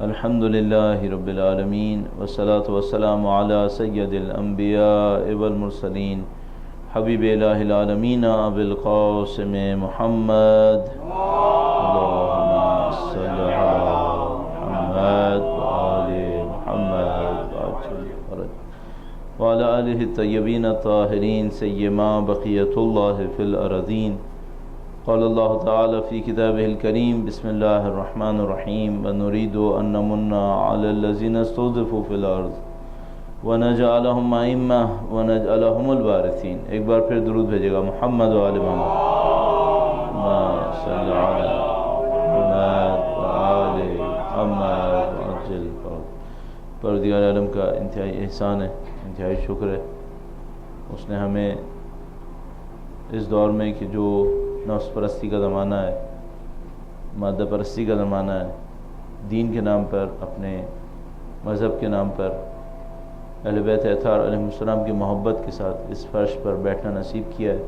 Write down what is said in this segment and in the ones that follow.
الحمد للہ رب العالمین والصلاة والسلام علی سید الانبیاء والمرسلین حبیب الہ العالمین ابی القاسم محمد اللہم صلی علی محمد وآل محمد وعلی آلہ الطیبین الطاہرین سیما بقیت اللہ فی الارضین. قال اللہ تعالی فی کتابہ الکریم بسم اللہ الرحمن الرحیم ونريد ان نمن علی الذین استضعفوا فی الارض ونجعلہم ائمہ ونجعلہم الوارثین. ایک بار پھر درود بھیجے گا محمد و آل محمد صلی علی محمد و آل محمد وعجل فرج. پروردگار عالم کا انتہائی احسان ہے، انتہائی شکر ہے. اس نے ہمیں اس دور میں کہ جو نفس پرستی کا زمانہ ہے، مادہ پرستی کا زمانہ ہے، دین کے نام پر، اپنے مذہب کے نام پر اہل بیت اطہار علیہ السلام کی محبت کے ساتھ اس فرش پر بیٹھنا نصیب کیا ہے.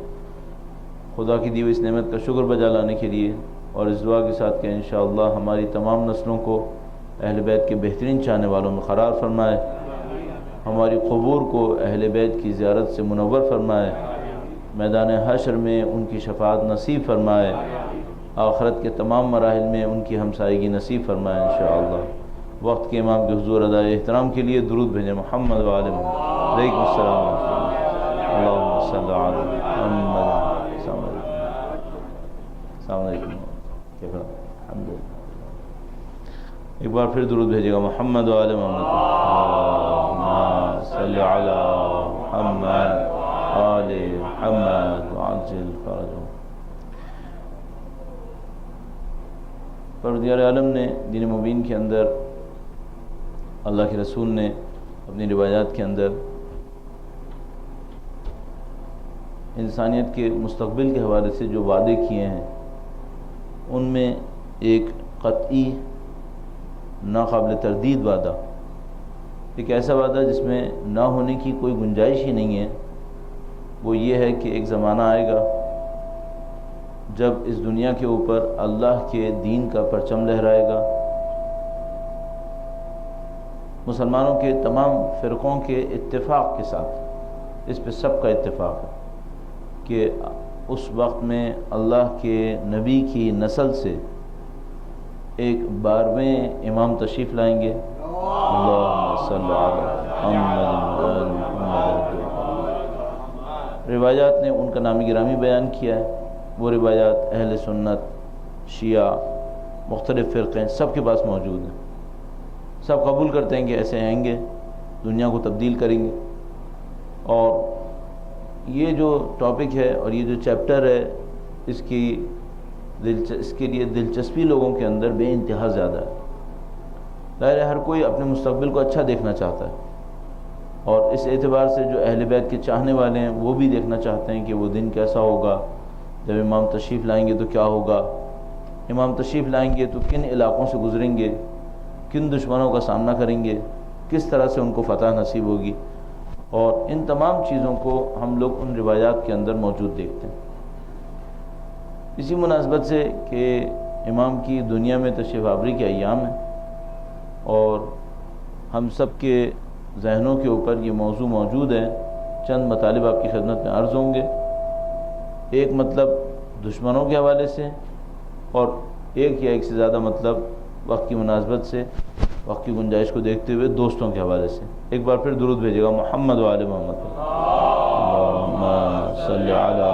خدا کی دی ہوئی اس نعمت کا شکر بجا لانے کے لیے اور اس دعا کے ساتھ کہ انشاءاللہ ہماری تمام نسلوں کو اہل بیت کے بہترین چاہنے والوں میں قرار فرمائے، ہماری قبور کو اہل بیت کی زیارت سے منور فرمائے، میدان حشر میں ان کی شفاعت نصیب فرمائے، آخرت کے تمام مراحل میں ان کی ہمسائیگی نصیب فرمائے انشاءاللہ. وقت کے امام کے حضور ادائے احترام کے لیے درود بھیجیں محمد و آل محمد. علیکم السلام اللہم صلی علی محمد. السلام علیکم. الحمدللہ. ایک بار پھر درود بھیجے گا محمد و آل محمد. اللہم صلی علی محمد آل محمد وعجل فرجهم. پروردگار عالم نے دین مبین کے اندر، اللہ کے رسول نے اپنی روایات کے اندر انسانیت کے مستقبل کے حوالے سے جو وعدے کیے ہیں ان میں ایک قطعی ناقابل تردید وعدہ، ایک ایسا وعدہ جس میں نہ ہونے کی کوئی گنجائش ہی نہیں ہے، وہ یہ ہے کہ ایک زمانہ آئے گا جب اس دنیا کے اوپر اللہ کے دین کا پرچم لہرائے گا. مسلمانوں کے تمام فرقوں کے اتفاق کے ساتھ اس پہ سب کا اتفاق ہے کہ اس وقت میں اللہ کے نبی کی نسل سے ایک 12ویں امام تشریف لائیں گے. اللہم صلی علی محمد. روایات نے ان کا نامی گرامی بیان کیا ہے. وہ روایات اہل سنت، شیعہ، مختلف فرقے سب کے پاس موجود ہیں. سب قبول کرتے ہیں کہ ایسے آئیں گے، دنیا کو تبدیل کریں گے. اور یہ جو ٹاپک ہے اور یہ جو چیپٹر ہے اس کے لیے دلچسپی لوگوں کے اندر بے انتہا زیادہ ہے. ظاہر ہے ہر کوئی اپنے مستقبل کو اچھا دیکھنا چاہتا ہے، اور اس اعتبار سے جو اہل بیت کے چاہنے والے ہیں وہ بھی دیکھنا چاہتے ہیں کہ وہ دن کیسا ہوگا، جب امام تشریف لائیں گے تو کیا ہوگا، امام تشریف لائیں گے تو کن علاقوں سے گزریں گے، کن دشمنوں کا سامنا کریں گے، کس طرح سے ان کو فتح نصیب ہوگی. اور ان تمام چیزوں کو ہم لوگ ان روایات کے اندر موجود دیکھتے ہیں. اسی مناسبت سے کہ امام کی دنیا میں تشریف آوری کے ایام ہیں اور ہم سب کے ذہنوں کے اوپر یہ موضوع موجود ہے، چند مطالب آپ کی خدمت میں عرض ہوں گے. ایک مطلب دشمنوں کے حوالے سے اور ایک یا ایک سے زیادہ مطلب وقت کی مناسبت سے، وقت کی گنجائش کو دیکھتے ہوئے دوستوں کے حوالے سے. ایک بار پھر درود بھیجے گا محمد و آل محمد. اللہم صلی علی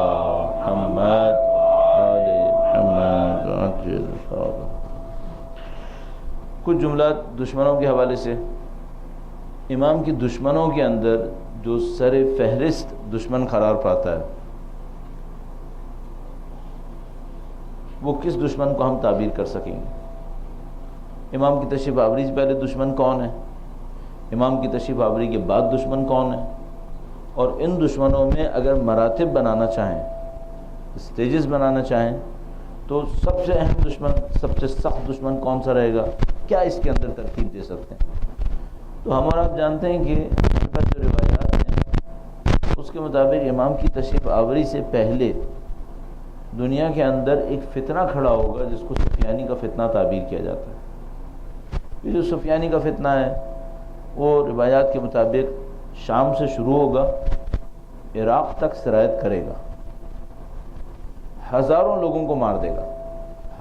محمد آل محمد وعجل فرجهم. کچھ جملات دشمنوں کے حوالے سے. امام کی دشمنوں کے اندر جو سر فہرست دشمن قرار پاتا ہے وہ کس دشمن کو ہم تعبیر کر سکیں گے؟ امام کی تشریف آوری سے پہلے دشمن کون ہے، امام کی تشریف آوری کے بعد دشمن کون ہے، اور ان دشمنوں میں اگر مراتب بنانا چاہیں، اسٹیجز بنانا چاہیں تو سب سے اہم دشمن، سب سے سخت دشمن کون سا رہے گا، کیا اس کے اندر ترتیب دے سکتے ہیں؟ تو ہم اور آپ جانتے ہیں کہ جو روایات ہیں اس کے مطابق امام کی تشریف آوری سے پہلے دنیا کے اندر ایک فتنہ کھڑا ہوگا جس کو سفیانی کا فتنہ تعبیر کیا جاتا ہے. یہ جو سفیانی کا فتنہ ہے وہ روایات کے مطابق شام سے شروع ہوگا، عراق تک سرایت کرے گا، ہزاروں لوگوں کو مار دے گا،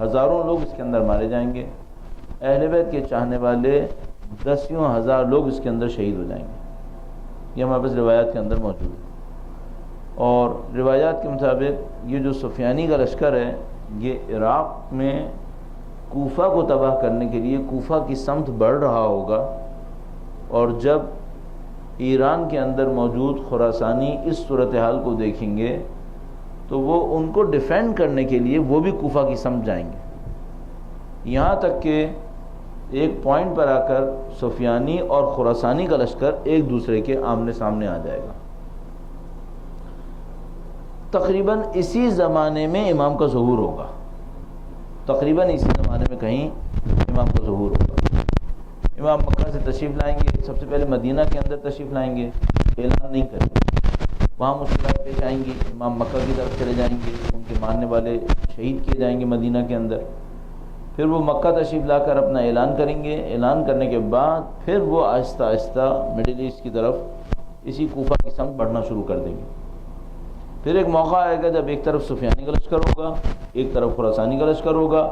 ہزاروں لوگ اس کے اندر مارے جائیں گے، اہل بیت کے چاہنے والے دسیوں ہزار لوگ اس کے اندر شہید ہو جائیں گے۔ یہ ہمارے پاس روایات کے اندر موجود ہے۔ اور روایات کے مطابق یہ جو سفیانی کا لشکر ہے یہ عراق میں کوفہ کو تباہ کرنے کے لیے کوفہ کی سمت بڑھ رہا ہوگا، اور جب ایران کے اندر موجود خراسانی اس صورتحال کو دیکھیں گے تو وہ ان کو ڈیفینڈ کرنے کے لیے وہ بھی کوفہ کی سمت جائیں گے، یہاں تک کہ ایک پوائنٹ پر آ کر سفیانی اور خراسانی کا لشکر ایک دوسرے کے آمنے سامنے آ جائے گا۔ تقریباً اسی زمانے میں امام کا ظہور ہوگا، تقریباً اسی زمانے میں کہیں امام کا ظہور ہوگا۔ امام مکہ سے تشریف لائیں گے، سب سے پہلے مدینہ کے اندر تشریف لائیں گے، اعلان نہیں کریں گے، وہاں مشکلات پیش آئیں گی، امام مکہ کی طرف چلے جائیں گے، ان کے ماننے والے شہید کیے جائیں گے مدینہ کے اندر، پھر وہ مکہ تشریف لا کر اپنا اعلان کریں گے، اعلان کرنے کے بعد پھر وہ آہستہ آہستہ مڈل ایسٹ کی طرف اسی کوفہ کی سمت بڑھنا شروع کر دیں گے۔ پھر ایک موقع آئے گا جب ایک طرف سفیانی کا لشکر ہوگا، ایک طرف خراسانی کا لشکر ہوگا۔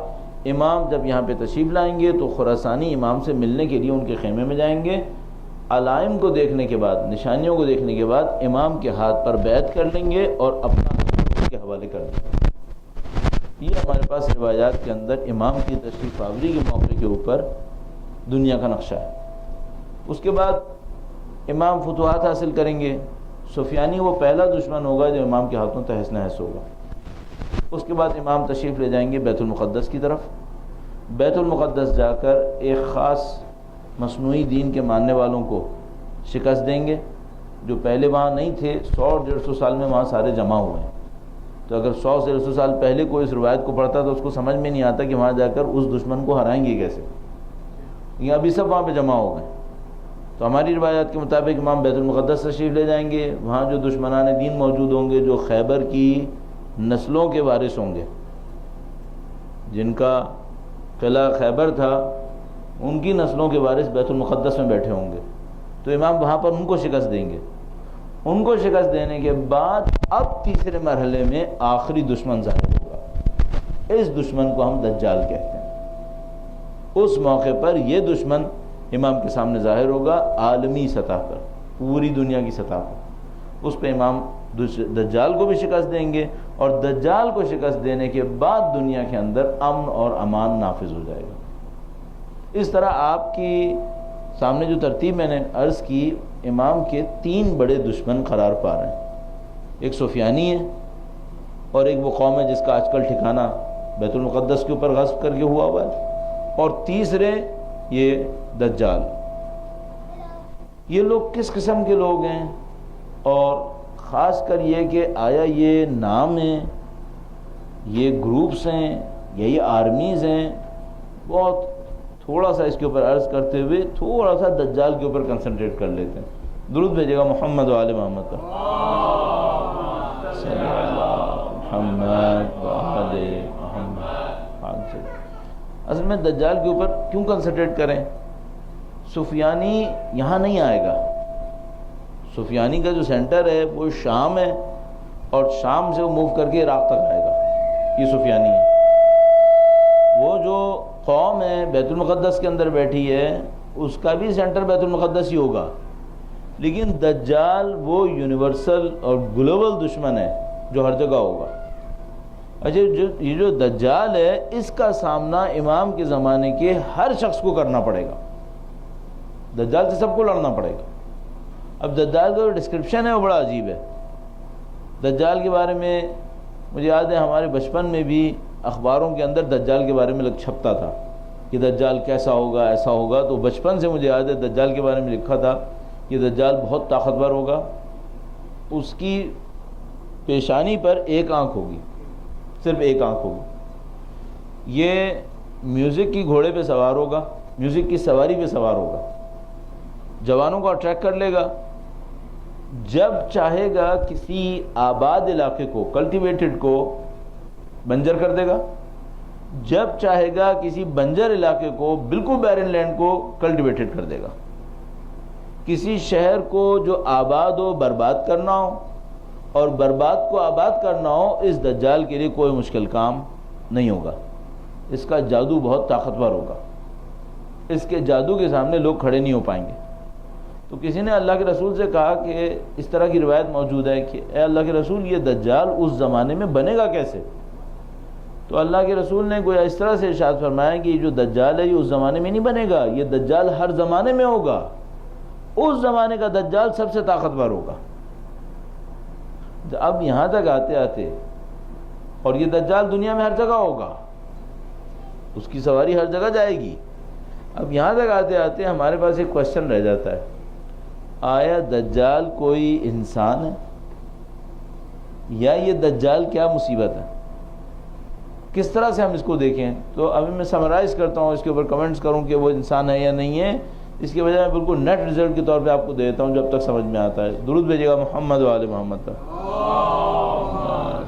امام جب یہاں پہ تشریف لائیں گے تو خراسانی امام سے ملنے کے لیے ان کے خیمے میں جائیں گے، علائم کو دیکھنے کے بعد، نشانیوں کو دیکھنے کے بعد امام کے ہاتھ پر بیعت کر لیں گے اور اپنا ان کے حوالے کر دیں گے۔ یہ ہمارے پاس روایات کے اندر امام کی تشریف آوری کے موقع کے اوپر دنیا کا نقشہ ہے۔ اس کے بعد امام فتوحات حاصل کریں گے، سفیانی وہ پہلا دشمن ہوگا جو امام کے ہاتھوں تہس نہس ہوگا۔ اس کے بعد امام تشریف لے جائیں گے بیت المقدس کی طرف، بیت المقدس جا کر ایک خاص مصنوعی دین کے ماننے والوں کو شکست دیں گے جو پہلے وہاں نہیں تھے، 100-150 سال میں وہاں سارے جمع ہوئے ہیں۔ تو اگر 100 سے 150 سال پہلے کوئی اس روایت کو پڑھتا تو اس کو سمجھ میں نہیں آتا کہ وہاں جا کر اس دشمن کو ہرائیں گے کیسے، یہ ابھی سب وہاں پہ جمع ہو گئے۔ تو ہماری روایات کے مطابق امام بیت المقدس تشریف لے جائیں گے، وہاں جو دشمنان دین موجود ہوں گے، جو خیبر کی نسلوں کے وارث ہوں گے، جن کا قلعہ خیبر تھا ان کی نسلوں کے وارث بیت المقدس میں بیٹھے ہوں گے، تو امام وہاں پر ان کو شکست دیں گے۔ ان کو شکست دینے کے بعد اب تیسرے مرحلے میں آخری دشمن ظاہر ہوگا، اس دشمن کو ہم دجال کہتے ہیں۔ اس موقع پر یہ دشمن امام کے سامنے ظاہر ہوگا عالمی سطح پر، پوری دنیا کی سطح پر۔ اس پہ امام دجال کو بھی شکست دیں گے، اور دجال کو شکست دینے کے بعد دنیا کے اندر امن اور امان نافذ ہو جائے گا۔ اس طرح آپ کی سامنے جو ترتیب میں نے عرض کی، امام کے 3 بڑے دشمن قرار پا رہے ہیں، ایک سفیانی ہے، اور ایک وہ قوم ہے جس کا آج کل ٹھکانہ بیت المقدس کے اوپر غصب کر کے ہوا ہے، اور تیسرے یہ دجال۔ یہ لوگ کس قسم کے لوگ ہیں، اور خاص کر یہ کہ آیا یہ نام ہیں، یہ گروپس ہیں یا یہ آرمیز ہیں، بہت تھوڑا سا اس کے اوپر عرض کرتے ہوئے تھوڑا سا دجال کے اوپر کنسنٹریٹ کر لیتے ہیں۔ درود بھیجے گا محمد و آل محمد کا، صلی اللہ محمد و آل محمد۔ اصل میں دجال کے اوپر کیوں کنسنٹریٹ کریں؟ سفیانی یہاں نہیں آئے گا، سفیانی کا جو سینٹر ہے وہ شام ہے، اور شام سے وہ موو کر کے عراق تک آئے گا، یہ سفیانی ہے۔ وہ جو قوم ہے بیت المقدس کے اندر بیٹھی ہے اس کا بھی سینٹر بیت المقدس ہی ہوگا، لیکن دجال وہ یونیورسل اور گلوبل دشمن ہے جو ہر جگہ ہوگا۔ اچھا، یہ جو دجال ہے اس کا سامنا امام کے زمانے کے ہر شخص کو کرنا پڑے گا، دجال سے سب کو لڑنا پڑے گا۔ اب دجال کا جو ڈسکرپشن ہے وہ بڑا عجیب ہے۔ دجال کے بارے میں مجھے یاد ہے ہمارے بچپن میں بھی اخباروں کے اندر دجال کے بارے میں چھپتا تھا کہ دجال کیسا ہوگا، ایسا ہوگا۔ تو بچپن سے مجھے یاد ہے دجال کے بارے میں لکھا تھا کہ دجال بہت طاقتور ہوگا، اس کی پیشانی پر ایک آنکھ ہوگی، صرف ایک آنکھ ہوگی، یہ میوزک کی گھوڑے پہ سوار ہوگا، میوزک کی سواری پہ سوار ہوگا، جوانوں کو اٹریکٹ کر لے گا، جب چاہے گا کسی آباد علاقے کو، کلٹیویٹڈ کو بنجر کر دے گا، جب چاہے گا کسی بنجر علاقے کو، بالکل بیرن لینڈ کو کلٹیویٹڈ کر دے گا. کسی شہر کو جو آباد ہو برباد کرنا ہو، اور برباد کو آباد کرنا ہو، اس دجال کے لیے کوئی مشکل کام نہیں ہوگا. اس کا جادو بہت طاقتور ہوگا، اس کے جادو کے سامنے لوگ کھڑے نہیں ہو پائیں گے. تو کسی نے اللہ کے رسول سے کہا کہ اس طرح کی روایت موجود ہے کہ اے اللہ کے رسول، یہ دجال اس زمانے میں بنے گا کیسے؟ تو اللہ کے رسول نے گویا اس طرح سے ارشاد فرمایا کہ یہ جو دجال ہے یہ اس زمانے میں نہیں بنے گا، یہ دجال ہر زمانے میں ہوگا. اس زمانے کا دجال سب سے طاقتور ہوگا. اب یہاں تک آتے آتے، اور یہ دجال دنیا میں ہر جگہ ہوگا، اس کی سواری ہر جگہ جائے گی. اب یہاں تک آتے آتے ہمارے پاس ایک کوشچن رہ جاتا ہے، آیا دجال کوئی انسان ہے یا یہ دجال کیا مصیبت ہے؟ کس طرح سے ہم اس کو دیکھیں؟ تو ابھی میں سمرائز کرتا ہوں، اس کے اوپر کمنٹس کروں کہ وہ انسان ہے یا نہیں ہے. اس کے بجائے میں بالکل نیٹ رزلٹ کے طور پہ آپ کو دے دیتا ہوں جب تک سمجھ میں آتا ہے. درود بھیجیے گا محمد و آل محمد پر.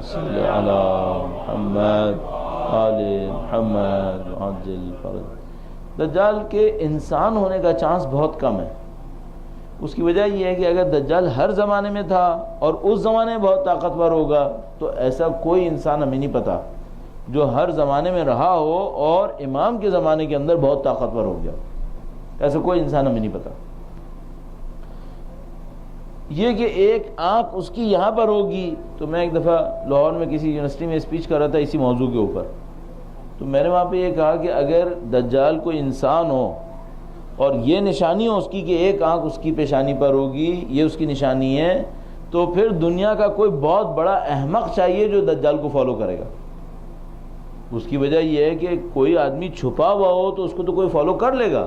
صلی علی محمد آل محمد عجل فرج. دجال کے انسان ہونے کا چانس بہت کم ہے. اس کی وجہ یہ ہے کہ اگر دجال ہر زمانے میں تھا اور اس زمانے میں بہت طاقتور ہوگا، تو ایسا کوئی انسان ہمیں نہیں پتا جو ہر زمانے میں رہا ہو اور امام کے زمانے کے اندر بہت طاقتور ہو گیا. ایسا کوئی انسان ہمیں نہیں پتا. یہ کہ ایک آنکھ اس کی یہاں پر ہوگی، تو میں ایک دفعہ لاہور میں کسی یونیورسٹی میں اسپیچ کر رہا تھا اسی موضوع کے اوپر. تو میں نے وہاں پہ یہ کہا کہ اگر دجال کوئی انسان ہو اور یہ نشانی ہو اس کی کہ ایک آنکھ اس کی پیشانی پر ہوگی، یہ اس کی نشانی ہے، تو پھر دنیا کا کوئی بہت بڑا احمق چاہیے جو دجال کو فالو کرے گا. اس کی وجہ یہ ہے کہ کوئی آدمی چھپا ہوا ہو تو اس کو تو کوئی فالو کر لے گا،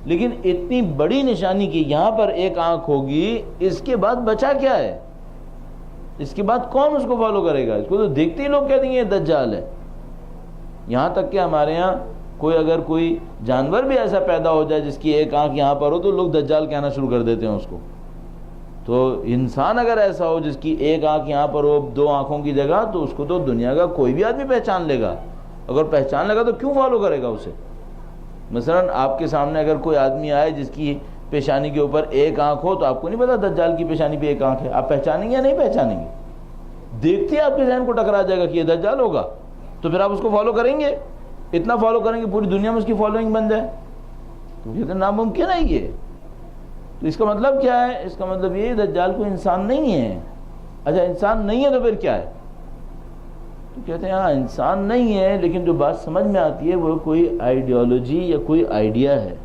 لیکن اتنی بڑی نشانی کی یہاں پر ایک آنکھ ہوگی، اس کے بعد بچا کیا ہے؟ اس کے بعد کون اس کو فالو کرے گا؟ اس کو تو دیکھتے ہی لوگ کہہ دیں گے یہ دجال ہے. یہاں تک کہ ہمارے ہاں اگر کوئی جانور بھی ایسا پیدا ہو جائے جس کی ایک آنکھ یہاں پر ہو تو لوگ دجال کہنا شروع کر دیتے ہیں اس کو. تو انسان اگر ایسا ہو جس کی ایک آنکھ یہاں پر ہو دو آنکھوں کی جگہ، تو اس کو تو دنیا کا کوئی بھی آدمی پہچان لے گا. اگر پہچان لے گا تو کیوں فالو کرے گا اسے؟ مثلا آپ کے سامنے اگر کوئی آدمی آئے جس کی پیشانی کے اوپر ایک آنکھ ہو، تو آپ کو نہیں پتا دجال کی پیشانی پہ ایک آنکھ ہے، آپ پہچانیں گے یا نہیں پہچانیں گے؟ دیکھتے ہی آپ کے ذہن کو ٹکرا جائے گا کہ یہ دجال ہوگا، تو پھر آپ اس کو فالو کریں گے. اتنا فالو کریں گے پوری دنیا میں اس کی فالوئنگ بن جائے، تو یہ تو ناممکن ہے. یہ تو اس کا مطلب کیا ہے؟ اس کا مطلب یہ دجال کوئی انسان نہیں ہے. اچھا انسان نہیں ہے تو پھر کیا ہے؟ تو کہتے ہیں ہاں انسان نہیں ہے، لیکن جو بات سمجھ میں آتی ہے وہ کوئی آئیڈیالوجی یا کوئی آئیڈیا ہے.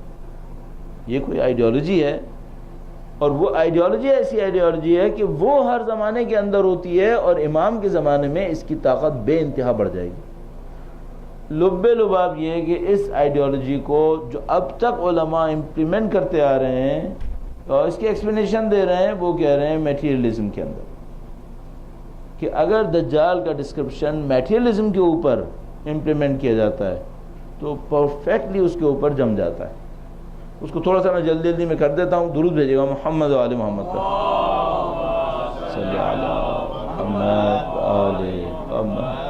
یہ کوئی آئیڈیالوجی ہے، اور وہ آئیڈیالوجی ایسی آئیڈیالوجی ہے کہ وہ ہر زمانے کے اندر ہوتی ہے، اور امام کے زمانے میں اس کی طاقت بے انتہا بڑھ جائے گی. لب لباب یہ ہے کہ اس آئیڈیالوجی کو جو اب تک علماء امپلیمنٹ کرتے آ رہے ہیں اور اس کی ایکسپلینیشن دے رہے ہیں، وہ کہہ رہے ہیں میٹیریلزم کے اندر، کہ اگر دجال کا ڈسکرپشن میٹیریلزم کے اوپر امپلیمنٹ کیا جاتا ہے تو پرفیکٹلی اس کے اوپر جم جاتا ہے. اس کو تھوڑا سا میں جلدی میں کر دیتا ہوں. درود بھیجے گا محمد و آل محمد پر. صلی علی محمد آل محمد.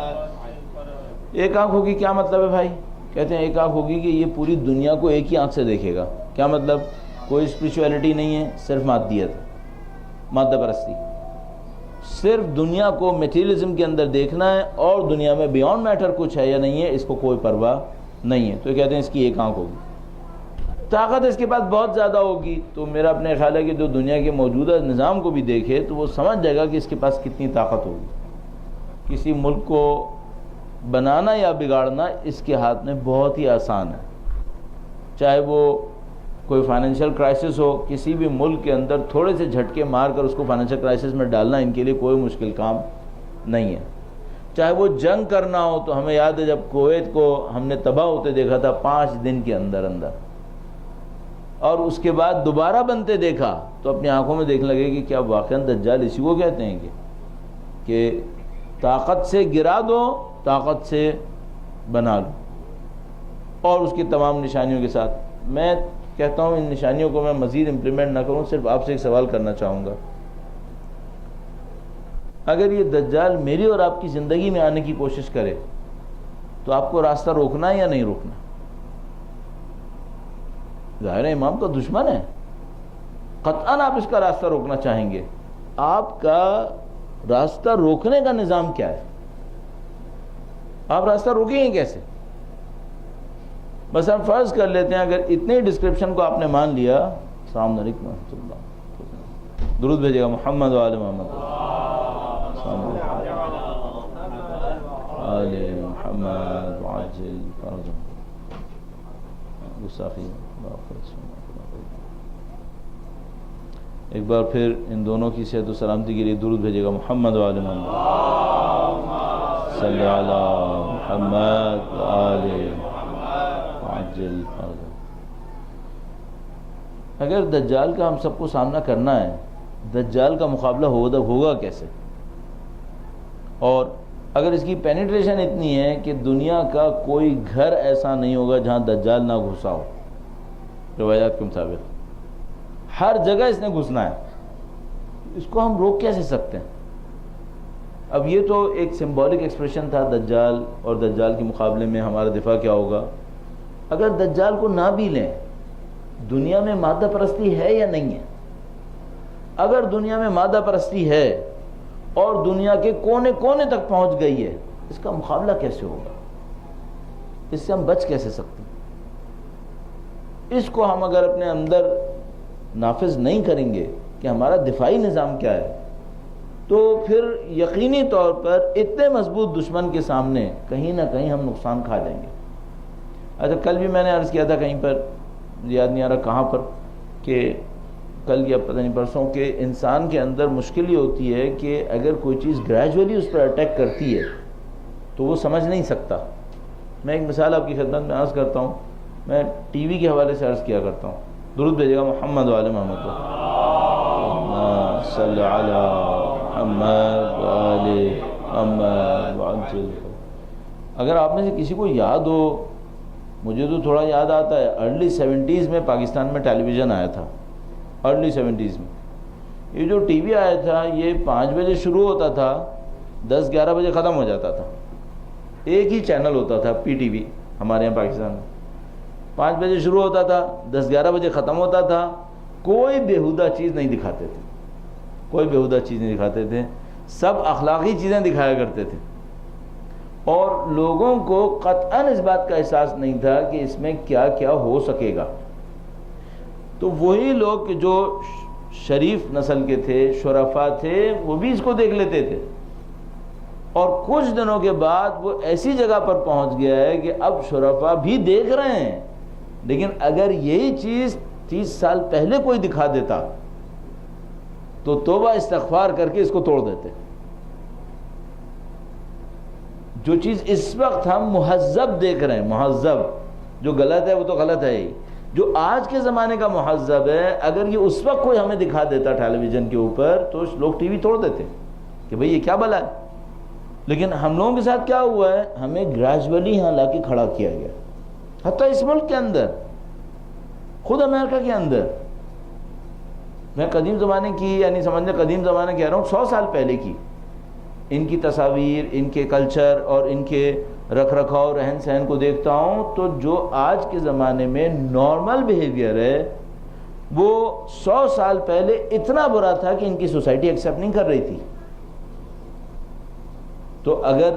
ایک آنکھ ہوگی کیا مطلب ہے بھائی؟ کہتے ہیں ایک آنکھ ہوگی کہ یہ پوری دنیا کو ایک ہی آنکھ سے دیکھے گا. کیا مطلب؟ کوئی اسپریچویلٹی نہیں ہے، صرف مادیت، مادہ پرستی. صرف دنیا کو میٹیریلزم کے اندر دیکھنا ہے، اور دنیا میں بیونڈ میٹر کچھ ہے یا نہیں ہے اس کو کوئی پرواہ نہیں ہے. تو یہ کہتے ہیں اس کی ایک آنکھ ہوگی. طاقت اس کے پاس بہت زیادہ ہوگی. تو میرا اپنے خیال ہے کہ جو دنیا کے موجودہ نظام کو بھی دیکھے تو وہ سمجھ جائے گا کہ اس کے پاس کتنی طاقت ہوگی. کسی ملک کو بنانا یا بگاڑنا اس کے ہاتھ میں بہت ہی آسان ہے. چاہے وہ کوئی فائنینشیل کرائسس ہو، کسی بھی ملک کے اندر تھوڑے سے جھٹکے مار کر اس کو فائنینشیل کرائسس میں ڈالنا ان کے لیے کوئی مشکل کام نہیں ہے. چاہے وہ جنگ کرنا ہو، تو ہمیں یاد ہے جب کویت کو ہم نے تباہ ہوتے دیکھا تھا 5 دن کے اندر، اور اس کے بعد دوبارہ بنتے دیکھا تو اپنی آنکھوں میں دیکھنے لگے کہ کیا واقعا دجال اسی کو کہتے ہیں کہ طاقت سے گرا دو، طاقت سے بنا لو، اور اس کی تمام نشانیوں کے ساتھ. میں کہتا ہوں ان نشانیوں کو میں مزید امپلیمنٹ نہ کروں، صرف آپ سے ایک سوال کرنا چاہوں گا. اگر یہ دجال میری اور آپ کی زندگی میں آنے کی کوشش کرے تو آپ کو راستہ روکنا ہے یا نہیں روکنا؟ ظاہر ہے امام کا دشمن ہے، قطعاً آپ اس کا راستہ روکنا چاہیں گے۔ آپ کا راستہ روکنے کا نظام کیا ہے؟ آپ راستہ روکیں گے کیسے؟ بس ہم فرض کر لیتے ہیں اگر اتنی ڈسکرپشن کو آپ نے مان لیا، السلام علیکم ورحمۃ اللہ، درود بھیجے گا محمد وآل محمد، آل محمد وعجل فرجهم، گستاخی۔ ایک بار پھر ان دونوں کی صحت و سلامتی کے لیے درود بھیجے گا محمد وآل محمد، صلی علی محمد وآل وعجل فرجهم۔ اگر دجال کا ہم سب کو سامنا کرنا ہے، دجال کا مقابلہ ہوگا کیسے؟ اور اگر اس کی پینیٹریشن اتنی ہے کہ دنیا کا کوئی گھر ایسا نہیں ہوگا جہاں دجال نہ گھسا ہو، روایات کے مطابق ہر جگہ اس نے گھسنا ہے، اس کو ہم روک کیسے سکتے ہیں؟ اب یہ تو ایک سمبولک ایکسپریشن تھا دجال، اور دجال کے مقابلے میں ہمارا دفاع کیا ہوگا؟ اگر دجال کو نہ بھی لیں، دنیا میں مادہ پرستی ہے یا نہیں ہے؟ اگر دنیا میں مادہ پرستی ہے اور دنیا کے کونے کونے تک پہنچ گئی ہے، اس کا مقابلہ کیسے ہوگا؟ اس سے ہم بچ کیسے سکتے ہیں؟ اس کو ہم اگر اپنے اندر نافذ نہیں کریں گے کہ ہمارا دفاعی نظام کیا ہے، تو پھر یقینی طور پر اتنے مضبوط دشمن کے سامنے کہیں نہ کہیں ہم نقصان کھا جائیں گے۔ اچھا، کل بھی میں نے عرض کیا تھا کہیں پر، یاد نہیں آ رہا کہاں پر، کہ کل یا پتہ نہیں پرسوں، کہ انسان کے اندر مشکل یہ ہوتی ہے کہ اگر کوئی چیز گریجولی اس پر اٹیک کرتی ہے تو وہ سمجھ نہیں سکتا۔ میں ایک مثال آپ کی خدمت میں عرض کرتا ہوں، میں ٹی وی کے حوالے سے عرض کیا کرتا ہوں، درود بھیجے گا محمد وآل محمد، صلی علی محمد وآل محمد وعجل۔ اگر آپ میں سے کسی کو یاد ہو، مجھے تو تھوڑا یاد آتا ہے، ارلی 70s میں پاکستان میں ٹیلی ویژن آیا تھا، ارلی 70s میں۔ یہ جو ٹی وی آیا تھا یہ 5 بجے شروع ہوتا تھا، 10-11 بجے ختم ہو جاتا تھا، ایک ہی چینل ہوتا تھا، پی ٹی وی ہمارے یہاں پاکستان میں۔ 5 بجے شروع ہوتا تھا، 10-11 بجے ختم ہوتا تھا۔ کوئی بیہودہ چیز نہیں دکھاتے تھے، کوئی بیہودہ چیز نہیں دکھاتے تھے، سب اخلاقی چیزیں دکھایا کرتے تھے، اور لوگوں کو قطعاً اس بات کا احساس نہیں تھا کہ اس میں کیا کیا ہو سکے گا۔ تو وہی لوگ کہ جو شریف نسل کے تھے، شرفا تھے، وہ بھی اس کو دیکھ لیتے تھے، اور کچھ دنوں کے بعد وہ ایسی جگہ پر پہنچ گیا ہے کہ اب شرفا بھی دیکھ رہے ہیں، لیکن اگر یہی چیز 30 سال پہلے کوئی دکھا دیتا تو توبہ استغفار کر کے اس کو توڑ دیتے۔ جو چیز اس وقت ہم مہذب دیکھ رہے ہیں، مہذب، جو غلط ہے وہ تو غلط ہے ہی، جو آج کے زمانے کا مہذب ہے، اگر یہ اس وقت کوئی ہمیں دکھا دیتا ٹیلی ویژن کے اوپر تو لوگ ٹی وی توڑ دیتے کہ بھئی یہ کیا بلا ہے۔ لیکن ہم لوگوں کے ساتھ کیا ہوا ہے، ہمیں گریجولی یہاں لا کے کھڑا کیا گیا، حتیٰ اس ملک کے اندر، خود امریکہ کے اندر۔ میں قدیم زمانے کی، یعنی سمجھنے قدیم زمانے کہہ رہا ہوں، 100 سال پہلے کی ان کی تصاویر، ان کے کلچر اور ان کے رکھ رکھاؤ، رہن سہن کو دیکھتا ہوں، تو جو آج کے زمانے میں نارمل بیہیویئر ہے وہ 100 سال پہلے اتنا برا تھا کہ ان کی سوسائٹی ایکسیپٹ نہیں کر رہی تھی۔ تو اگر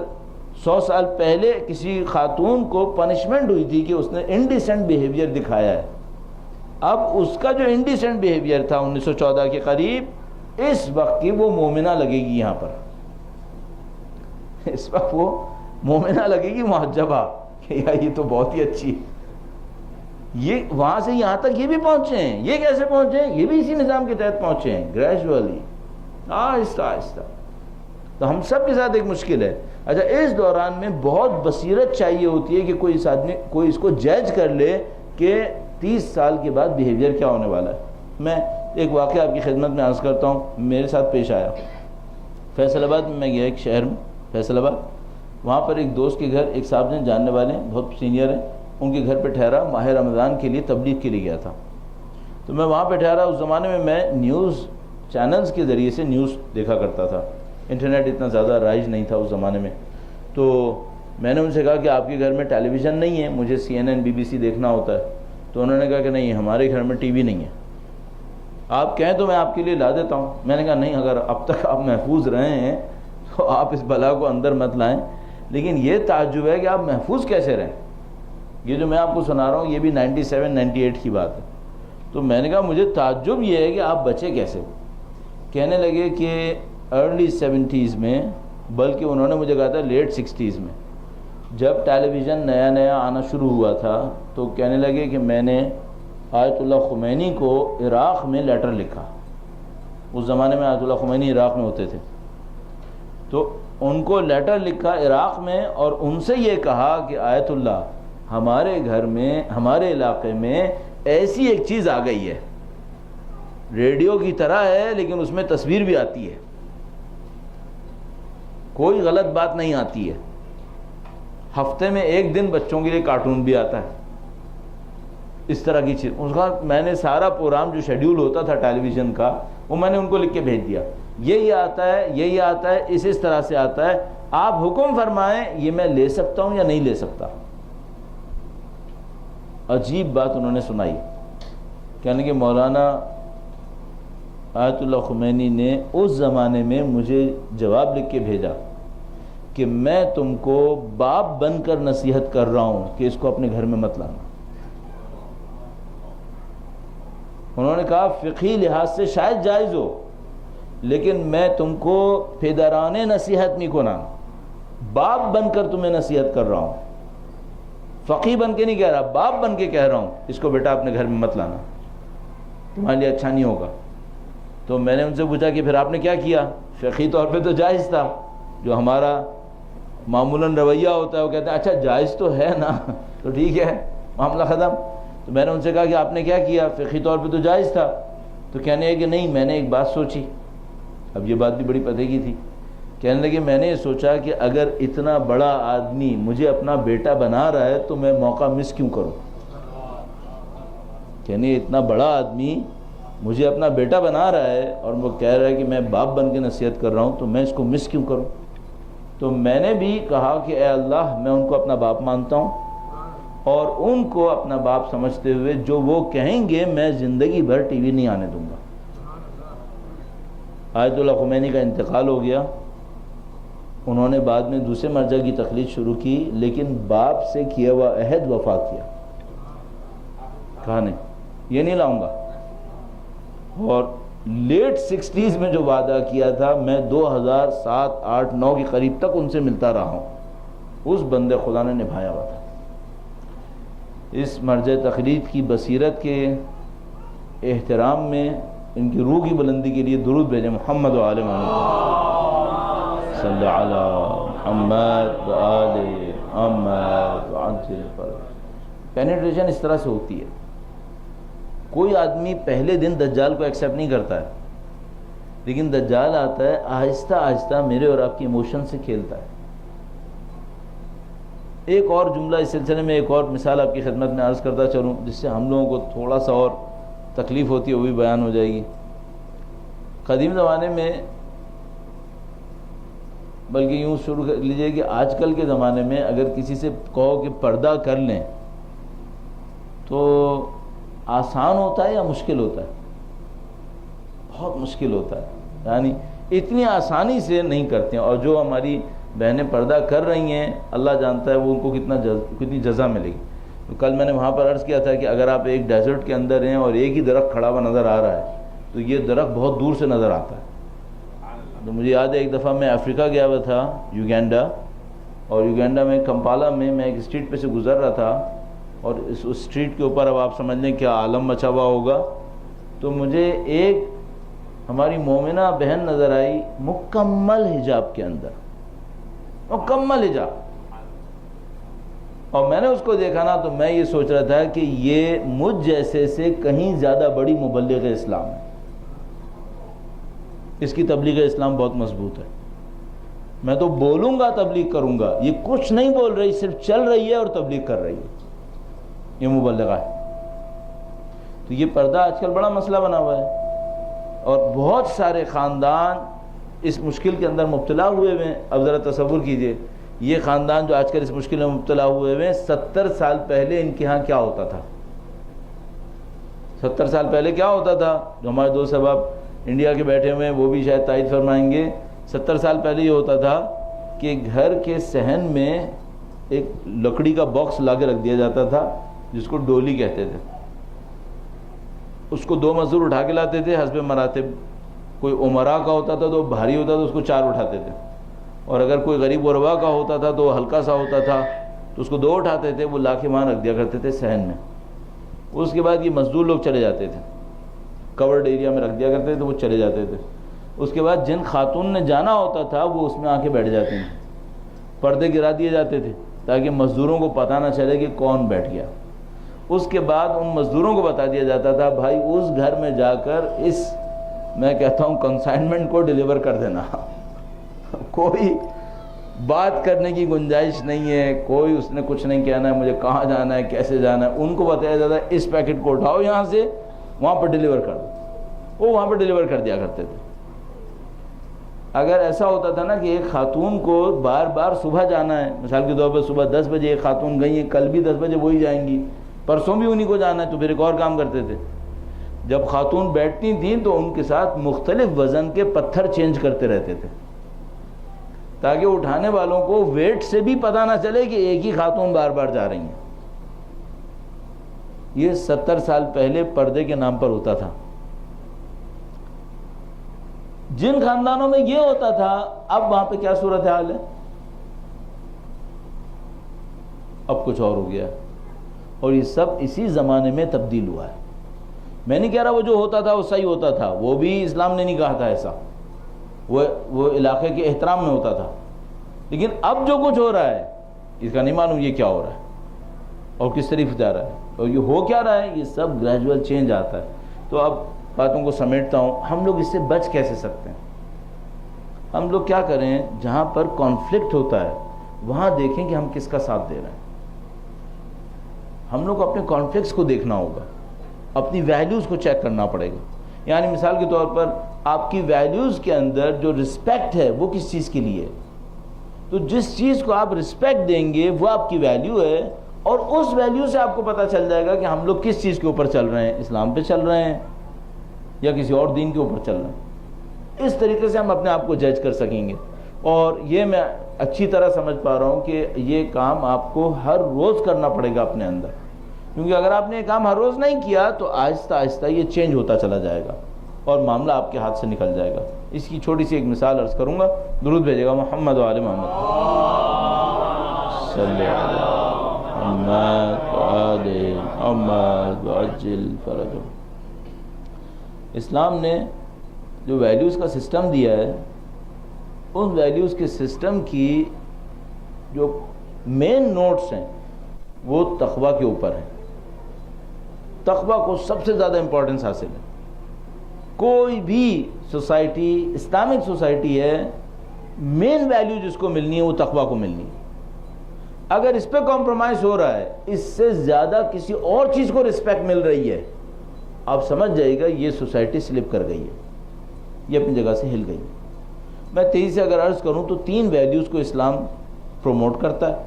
100 سال پہلے کسی خاتون کو پنشمنٹ ہوئی تھی کہ اس نے انڈیسنٹ بیہیویئر دکھایا ہے، اب اس کا جو انڈیسنٹ بیہیویئر تھا 1914 کے قریب، اس وقت کی وہ مومنہ لگے گی یہاں پر، اس وقت وہ مومنہ لگے گی محجبہ، کہ یار یہ تو بہت ہی اچھی ہے۔ یہ وہاں سے یہاں تک یہ بھی پہنچے ہیں، یہ کیسے پہنچے ہیں؟ یہ بھی اسی نظام کے تحت پہنچے ہیں، گریجولی، آہستہ آہستہ۔ تو ہم سب کے ساتھ ایک مشکل ہے۔ اچھا، اس دوران میں بہت بصیرت چاہیے ہوتی ہے کہ کوئی اس آدمی، کوئی اس کو جج کر لے کہ 30 سال کے بعد بیہیویئر کیا ہونے والا ہے۔ میں ایک واقعہ آپ کی خدمت میں عرض کرتا ہوں، میرے ساتھ پیش آیا۔ فیصل آباد میں گیا، ایک شہر میں فیصل آباد، وہاں پر ایک دوست کے گھر ایک صاحب جاننے والے ہیں، بہت سینئر ہیں، ان کے گھر پہ ٹھہرا، ماہ رمضان کے لیے تبلیغ کے لیے گیا تھا۔ تو میں وہاں پہ ٹھہرا۔ اس زمانے میں نیوز چینلز کے ذریعے سے نیوز دیکھا کرتا تھا، انٹرنیٹ اتنا زیادہ رائج نہیں تھا اس زمانے میں۔ تو میں نے ان سے کہا کہ آپ کے گھر میں ٹیلی ویژن نہیں ہے، مجھے CNN BBC دیکھنا ہوتا ہے. تو انہوں نے کہا کہ نہیں، ہمارے گھر میں ٹی وی نہیں ہے، آپ کہیں تو میں آپ کے لیے لا دیتا ہوں. میں نے کہا نہیں، اگر اب تک آپ محفوظ رہے ہیں تو آپ اس بلا کو اندر مت لائیں. لیکن یہ تعجب ہے کہ آپ محفوظ کیسے رہیں. یہ جو میں آپ کو سنا رہا ہوں یہ بھی 97-98 کی بات ہے. تو میں نے کہا مجھے تعجب یہ ہے کہ آپ بچے کیسے. کہنے لگے کہ ارلی 70s میں، بلکہ انہوں نے مجھے کہا تھا لیٹ 60s میں، جب ٹیلی ویژن نیا نیا آنا شروع ہوا تھا تو کہنے لگے کہ میں نے آیت اللہ خمینی کو عراق میں لیٹر لکھا. اس زمانے میں آیت اللہ خمینی عراق میں ہوتے تھے، تو ان کو لیٹر لکھا عراق میں اور ان سے یہ کہا کہ آیت اللہ ہمارے گھر میں، ہمارے علاقے میں ایسی ایک چیز آ گئی ہے، ریڈیو کی طرح ہے لیکن اس میں تصویر بھی آتی ہے، کوئی غلط بات نہیں آتی ہے، ہفتے میں ایک دن بچوں کے لیے کارٹون بھی آتا ہے، اس طرح کی چیز. اس کا میں نے سارا پروگرام جو شیڈیول ہوتا تھا ٹیلی ویژن کا وہ میں نے ان کو لکھ کے بھیج دیا، یہی آتا ہے، یہی آتا ہے، اس طرح سے آتا ہے، آپ حکم فرمائیں یہ میں لے سکتا ہوں یا نہیں لے سکتا. عجیب بات انہوں نے سنائی. کہنے کہ مولانا آیت اللہ خمینی نے اس زمانے میں مجھے جواب لکھ کے بھیجا کہ میں تم کو باپ بن کر نصیحت کر رہا ہوں کہ اس کو اپنے گھر میں مت لانا. انہوں نے کہا فقہی لحاظ سے شاید جائز ہو، لیکن میں تم کو پدرانے نصیحت نہیں کنا، باپ بن کر تمہیں نصیحت کر رہا ہوں، فقی بن کے نہیں کہہ رہا، باپ بن کے کہہ رہا ہوں اس کو بیٹا اپنے گھر میں مت لانا، تمہارے لیے اچھا نہیں ہوگا. تو میں نے ان سے پوچھا کہ پھر آپ نے کیا کیا. فقہی طور پہ تو جائز تھا، جو ہمارا معمولاً رویہ ہوتا ہے وہ کہتے ہیں اچھا جائز تو ہے نا تو ٹھیک ہے معاملہ ختم. تو میں نے ان سے کہا کہ آپ نے کیا کیا، فقہی طور پہ تو جائز تھا. تو کہنے لگے کہ نہیں، میں نے ایک بات سوچی. اب یہ بات بھی بڑی پتے کی تھی. کہنے لگے میں نے یہ سوچا کہ اگر اتنا بڑا آدمی مجھے اپنا بیٹا بنا رہا ہے تو میں موقع مس کیوں کروں. کہنے اتنا بڑا آدمی مجھے اپنا بیٹا بنا رہا ہے اور وہ کہہ رہا ہے کہ میں باپ بن کے نصیحت کر رہا ہوں تو میں اس کو مس کیوں کروں. تو میں نے بھی کہا کہ اے اللہ میں ان کو اپنا باپ مانتا ہوں اور ان کو اپنا باپ سمجھتے ہوئے جو وہ کہیں گے میں زندگی بھر ٹی وی نہیں آنے دوں گا. آیت اللہ خمینی کا انتقال ہو گیا. انہوں نے بعد میں دوسرے مرجع کی تخلیق شروع کی، لیکن باپ سے کیا ہوا عہد وفا کیا، کہا نہیں یہ نہیں لاؤں گا. اور لیٹ 60s میں جو وعدہ کیا تھا میں 2007 8 9 کے قریب تک ان سے ملتا رہا ہوں، اس بندے خدا نے نبھایا ہوا تھا. اس مرجع تخلیق کی بصیرت کے احترام میں ان کی روح کی بلندی کے لیے درود بھیجیں. محمد و آل محمد صلی علی محمد و آل محمد وعجل فرج. پینیٹریشن اس طرح سے ہوتی ہے. کوئی آدمی پہلے دن دجال کو ایکسیپٹ نہیں کرتا ہے، لیکن دجال آتا ہے آہستہ آہستہ میرے اور آپ کی ایموشن سے کھیلتا ہے. ایک اور جملہ اس سلسلے میں، ایک اور مثال آپ کی خدمت میں عرض کرتا چلوں جس سے ہم لوگوں کو تھوڑا سا اور تکلیف ہوتی ہے وہ بھی بیان ہو جائے گی. قدیم زمانے میں، بلکہ یوں شروع کر لیجئے کہ آج کل کے زمانے میں اگر کسی سے کہو کہ پردہ کر لیں تو آسان ہوتا ہے یا مشکل ہوتا ہے؟ بہت مشکل ہوتا ہے. یعنی اتنی آسانی سے نہیں کرتے ہیں. اور جو ہماری بہنیں پردہ کر رہی ہیں اللہ جانتا ہے وہ ان کو کتنی جزا ملے گی. تو کل میں نے وہاں پر عرض کیا تھا کہ اگر آپ ایک ڈیزرٹ کے اندر ہیں اور ایک ہی درخت کھڑا ہوا نظر آ رہا ہے تو یہ درخت بہت دور سے نظر آتا ہے. تو مجھے یاد ہے ایک دفعہ میں افریقہ گیا ہوا تھا، یوگینڈا، اور یوگینڈا میں کمپالا میں ایک اسٹریٹ پہ سے گزر رہا تھا اور اس اسٹریٹ کے اوپر اب آپ سمجھ لیں کیا عالم مچا ہوا ہوگا. تو مجھے ایک ہماری مومنہ بہن نظر آئی مکمل حجاب کے اندر، مکمل حجاب. اور میں نے اس کو دیکھا نا تو میں یہ سوچ رہا تھا کہ یہ مجھ جیسے سے کہیں زیادہ بڑی مبلغ اسلام ہے. اس کی تبلیغ اسلام بہت مضبوط ہے. میں تو بولوں گا تبلیغ کروں گا، یہ کچھ نہیں بول رہی، صرف چل رہی ہے اور تبلیغ کر رہی ہے. یہ مبلغہ ہے. تو یہ پردہ آج کل بڑا مسئلہ بنا ہوا ہے اور بہت سارے خاندان اس مشکل کے اندر مبتلا ہوئے ہیں. اب ذرا تصور کیجئے یہ خاندان جو آج کل اس مشکل میں مبتلا ہوئے ہوئے ہیں، 70 سال پہلے ان کے ہاں کیا ہوتا تھا؟ 70 سال پہلے کیا ہوتا تھا؟ جو ہمارے دوست صاحب انڈیا کے بیٹھے ہوئے ہیں وہ بھی شاید تائید فرمائیں گے. 70 سال پہلے یہ ہوتا تھا کہ گھر کے صحن میں ایک لکڑی کا باکس لا کے رکھ دیا جاتا تھا جس کو ڈولی کہتے تھے. اس کو 2 مزدور اٹھا کے لاتے تھے حسب مراتب. کوئی عمرا کا ہوتا تھا تو بھاری ہوتا تھا، اس کو 4 اٹھاتے تھے، اور اگر کوئی غریب غربا کا ہوتا تھا تو ہلکا سا ہوتا تھا تو اس کو 2 اٹھاتے تھے. وہ لا کے وہاں رکھ دیا کرتے تھے صحن میں. اس کے بعد یہ مزدور لوگ چلے جاتے تھے، کورڈ ایریا میں رکھ دیا کرتے تھے، وہ چلے جاتے تھے. اس کے بعد جن خاتون نے جانا ہوتا تھا وہ اس میں آ کے بیٹھ جاتی ہیں. پردے گرا دیے جاتے تھے تاکہ مزدوروں کو پتہ نہ چلے کہ کون بیٹھ گیا. اس کے بعد ان مزدوروں کو بتا دیا جاتا تھا بھائی اس گھر میں جا کر اس میں کہتا ہوں کنسائنمنٹ کو ڈیلیور کر دینا. کوئی بات کرنے کی گنجائش نہیں ہے، کوئی اس نے کچھ نہیں کہنا ہے مجھے کہاں جانا ہے کیسے جانا ہے. ان کو بتایا جاتا ہے اس پیکٹ کو اٹھاؤ یہاں سے وہاں پر ڈیلیور کر دو. وہ وہاں پر ڈیلیور کر دیا کرتے تھے. اگر ایسا ہوتا تھا نا کہ ایک خاتون کو بار بار صبح جانا ہے، مثال کے طور پر صبح 10 بجے ایک خاتون گئی ہیں، کل بھی 10 بجے وہی جائیں گی، پرسوں بھی انہی کو جانا ہے، تو پھر ایک اور کام کرتے تھے. جب خاتون بیٹھتی تھیں تو ان کے ساتھ مختلف وزن کے پتھر چینج کرتے رہتے تھے تاکہ اٹھانے والوں کو ویٹ سے بھی پتہ نہ چلے کہ ایک ہی خاتون بار بار جا رہی ہیں. یہ 70 سال پہلے پردے کے نام پر ہوتا تھا. جن خاندانوں میں یہ ہوتا تھا اب وہاں پہ کیا صورتحال ہے؟ اب کچھ اور ہو گیا، اور یہ سب اسی زمانے میں تبدیل ہوا ہے. میں نہیں کہہ رہا وہ جو ہوتا تھا وہ صحیح ہوتا تھا، وہ بھی اسلام نے نہیں کہا تھا ایسا، وہ علاقے کے احترام میں ہوتا تھا. لیکن اب جو کچھ ہو رہا ہے اس کا نہیں معلوم یہ کیا ہو رہا ہے اور کس طرف جا رہا ہے اور یہ ہو کیا رہا ہے. یہ سب گریجول چینج آتا ہے. تو اب باتوں کو سمیٹتا ہوں، ہم لوگ اس سے بچ کیسے سکتے ہیں؟ ہم لوگ کیا کریں، جہاں پر کانفلکٹ ہوتا ہے وہاں دیکھیں کہ ہم کس کا ساتھ دے رہے ہیں. ہم لوگ کو اپنے کانفلکٹس کو دیکھنا ہوگا، اپنی ویلیوز کو چیک کرنا پڑے گا. یعنی مثال کے طور پر آپ کی ویلیوز کے اندر جو رسپیکٹ ہے وہ کس چیز کے لیے ہے؟ تو جس چیز کو آپ رسپیکٹ دیں گے وہ آپ کی ویلیو ہے، اور اس ویلیو سے آپ کو پتہ چل جائے گا کہ ہم لوگ کس چیز کے اوپر چل رہے ہیں، اسلام پہ چل رہے ہیں یا کسی اور دین کے اوپر چل رہے ہیں. اس طریقے سے ہم اپنے آپ کو جج کر سکیں گے. اور یہ میں اچھی طرح سمجھ پا رہا ہوں کہ یہ کام آپ کو ہر روز کرنا پڑے گا اپنے اندر، کیونکہ اگر آپ نے یہ کام ہر روز نہیں کیا تو آہستہ آہستہ یہ چینج ہوتا چلا جائے گا اور معاملہ آپ کے ہاتھ سے نکل جائے گا. اس کی چھوٹی سی ایک مثال عرض کروں گا. درود بھیجے گا محمد و آل محمد صلی اللہ محمد و آل محمد وعجل فرجهم. اسلام نے جو ویلیوز کا سسٹم دیا ہے ان ویلیوز کے سسٹم کی جو مین نوٹس ہیں وہ تقویٰ کے اوپر ہیں. تقویٰ کو سب سے زیادہ امپورٹنس حاصل ہے. کوئی بھی سوسائٹی اسلامک سوسائٹی ہے، مین ویلیو جس کو ملنی ہے وہ تقویٰ کو ملنی ہے. اگر اس پہ کمپرومائز ہو رہا ہے، اس سے زیادہ کسی اور چیز کو رسپیکٹ مل رہی ہے، آپ سمجھ جائے گا یہ سوسائٹی سلپ کر گئی ہے، یہ اپنی جگہ سے ہل گئی. میں تیزی سے اگر عرض کروں تو 3 ویلیوز کو اسلام پروموٹ کرتا ہے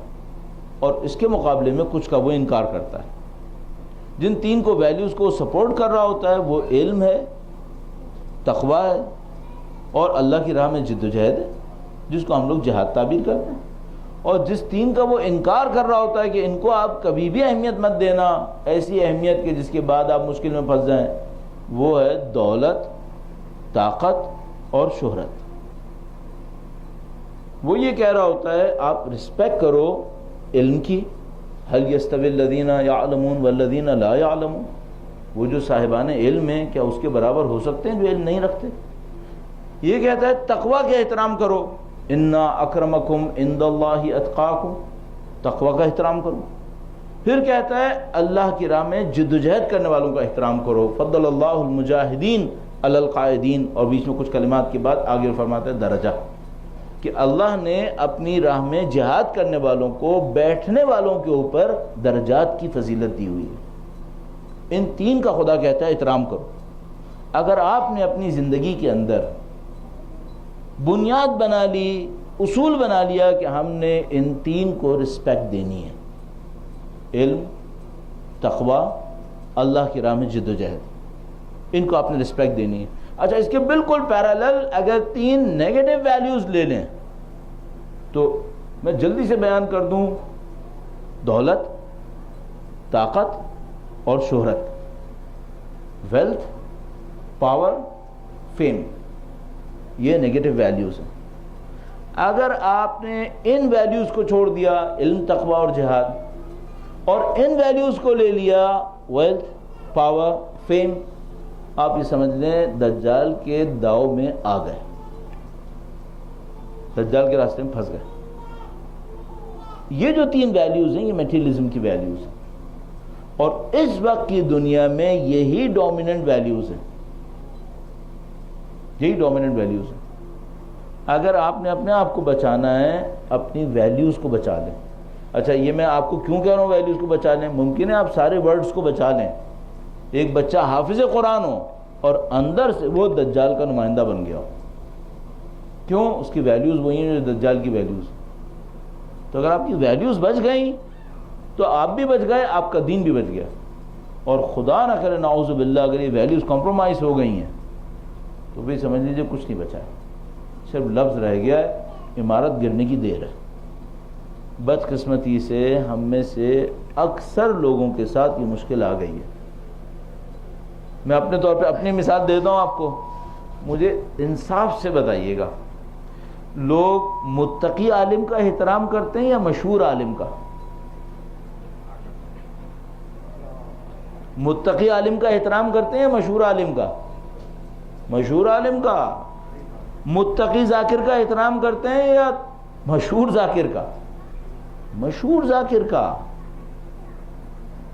اور اس کے مقابلے میں کچھ کا وہ انکار کرتا ہے. جن 3 کو ویلیوز کو سپورٹ کر رہا ہوتا ہے وہ علم ہے، تقویٰ ہے اور اللہ کی راہ میں جد و جہد ہے جس کو ہم لوگ جہاد تعبیر کرتے ہیں. اور جس 3 کا وہ انکار کر رہا ہوتا ہے کہ ان کو آپ کبھی بھی اہمیت مت دینا، ایسی اہمیت کہ جس کے بعد آپ مشکل میں پھنس جائیں، وہ ہے دولت، طاقت اور شہرت. وہ یہ کہہ رہا ہوتا ہے آپ رسپیکٹ کرو علم کی. هل يستوي الذين يعلمون والذين لا يعلمون. وہ جو صاحبان علم ہیں کیا اس کے برابر ہو سکتے ہیں جو علم نہیں رکھتے؟ یہ کہتا ہے تقویٰ کا احترام کرو. انا اکرمکم عند اللہ اتقاکم. تقویٰ کا احترام کرو. پھر کہتا ہے اللہ کی راہ میں جدوجہد کرنے والوں کا احترام کرو. فضل اللہ المجاہدین علی القائدین. اور بیچ میں کچھ کلمات کے بعد آگے فرماتا ہے درجہ، کہ اللہ نے اپنی راہ میں جہاد کرنے والوں کو بیٹھنے والوں کے اوپر درجات کی فضیلت دی ہوئی ہے. ان 3 کا خدا کہتا ہے احترام کرو. اگر آپ نے اپنی زندگی کے اندر بنیاد بنا لی اصول بنا لیا کہ ہم نے ان تین کو رسپیکٹ دینی ہے، علم، تقوی، اللہ کی راہ میں جد و جہد، ان کو آپ نے رسپیکٹ دینی ہے۔ اچھا، اس کے بالکل پیرالل اگر تین نیگیٹو ویلیوز لے لیں تو میں جلدی سے بیان کر دوں، دولت، طاقت اور شہرت، ویلتھ، پاور، فیم، یہ نیگیٹو ویلیوز ہیں۔ اگر آپ نے ان ویلیوز کو چھوڑ دیا، علم، تقوی اور جہاد، اور ان ویلیوز کو لے لیا، ویلتھ، پاور، فیم، آپ یہ سمجھ لیں دجال کے داؤ میں آ گئے، دجال کے راستے میں پھنس گئے۔ یہ جو تین ویلیوز ہیں یہ میٹیریلزم کی ویلیوز ہیں، اور اس وقت کی دنیا میں یہی ڈومیننٹ ویلیوز ہیں، یہی ڈومیننٹ ویلیوز ہیں۔ اگر آپ نے اپنے آپ کو بچانا ہے، اپنی ویلیوز کو بچا لیں۔ اچھا، یہ میں آپ کو کیوں کہہ رہا ہوں ویلیوز کو بچا لیں؟ ممکن ہے آپ سارے ورڈز کو بچا لیں، ایک بچہ حافظ قرآن ہو اور اندر سے وہ دجال کا نمائندہ بن گیا ہو، کیوں؟ اس کی ویلیوز وہی ہیں جو دجال کی ویلیوز۔ تو اگر آپ کی ویلیوز بچ گئیں تو آپ بھی بچ گئے، آپ کا دین بھی بچ گیا۔ اور خدا نہ کرے نعوذ باللہ اگر یہ ویلیوز کمپرومائز ہو گئی ہیں تو بھی سمجھ لیجیے کچھ نہیں بچا ہے، صرف لفظ رہ گیا ہے، عمارت گرنے کی دیر ہے۔ بدقسمتی سے ہم میں سے اکثر لوگوں کے ساتھ یہ مشکل آ گئی ہے۔ میں اپنے طور پہ اپنی مثال دیتا ہوں آپ کو، مجھے انصاف سے بتائیے گا، لوگ متقی عالم کا احترام کرتے ہیں یا مشہور عالم کا؟ متقی عالم کا احترام کرتے ہیں یا مشہور عالم کا؟ مشہور عالم کا۔ متقی ذاکر کا احترام کرتے ہیں یا مشہور ذاکر کا؟ مشہور ذاکر کا۔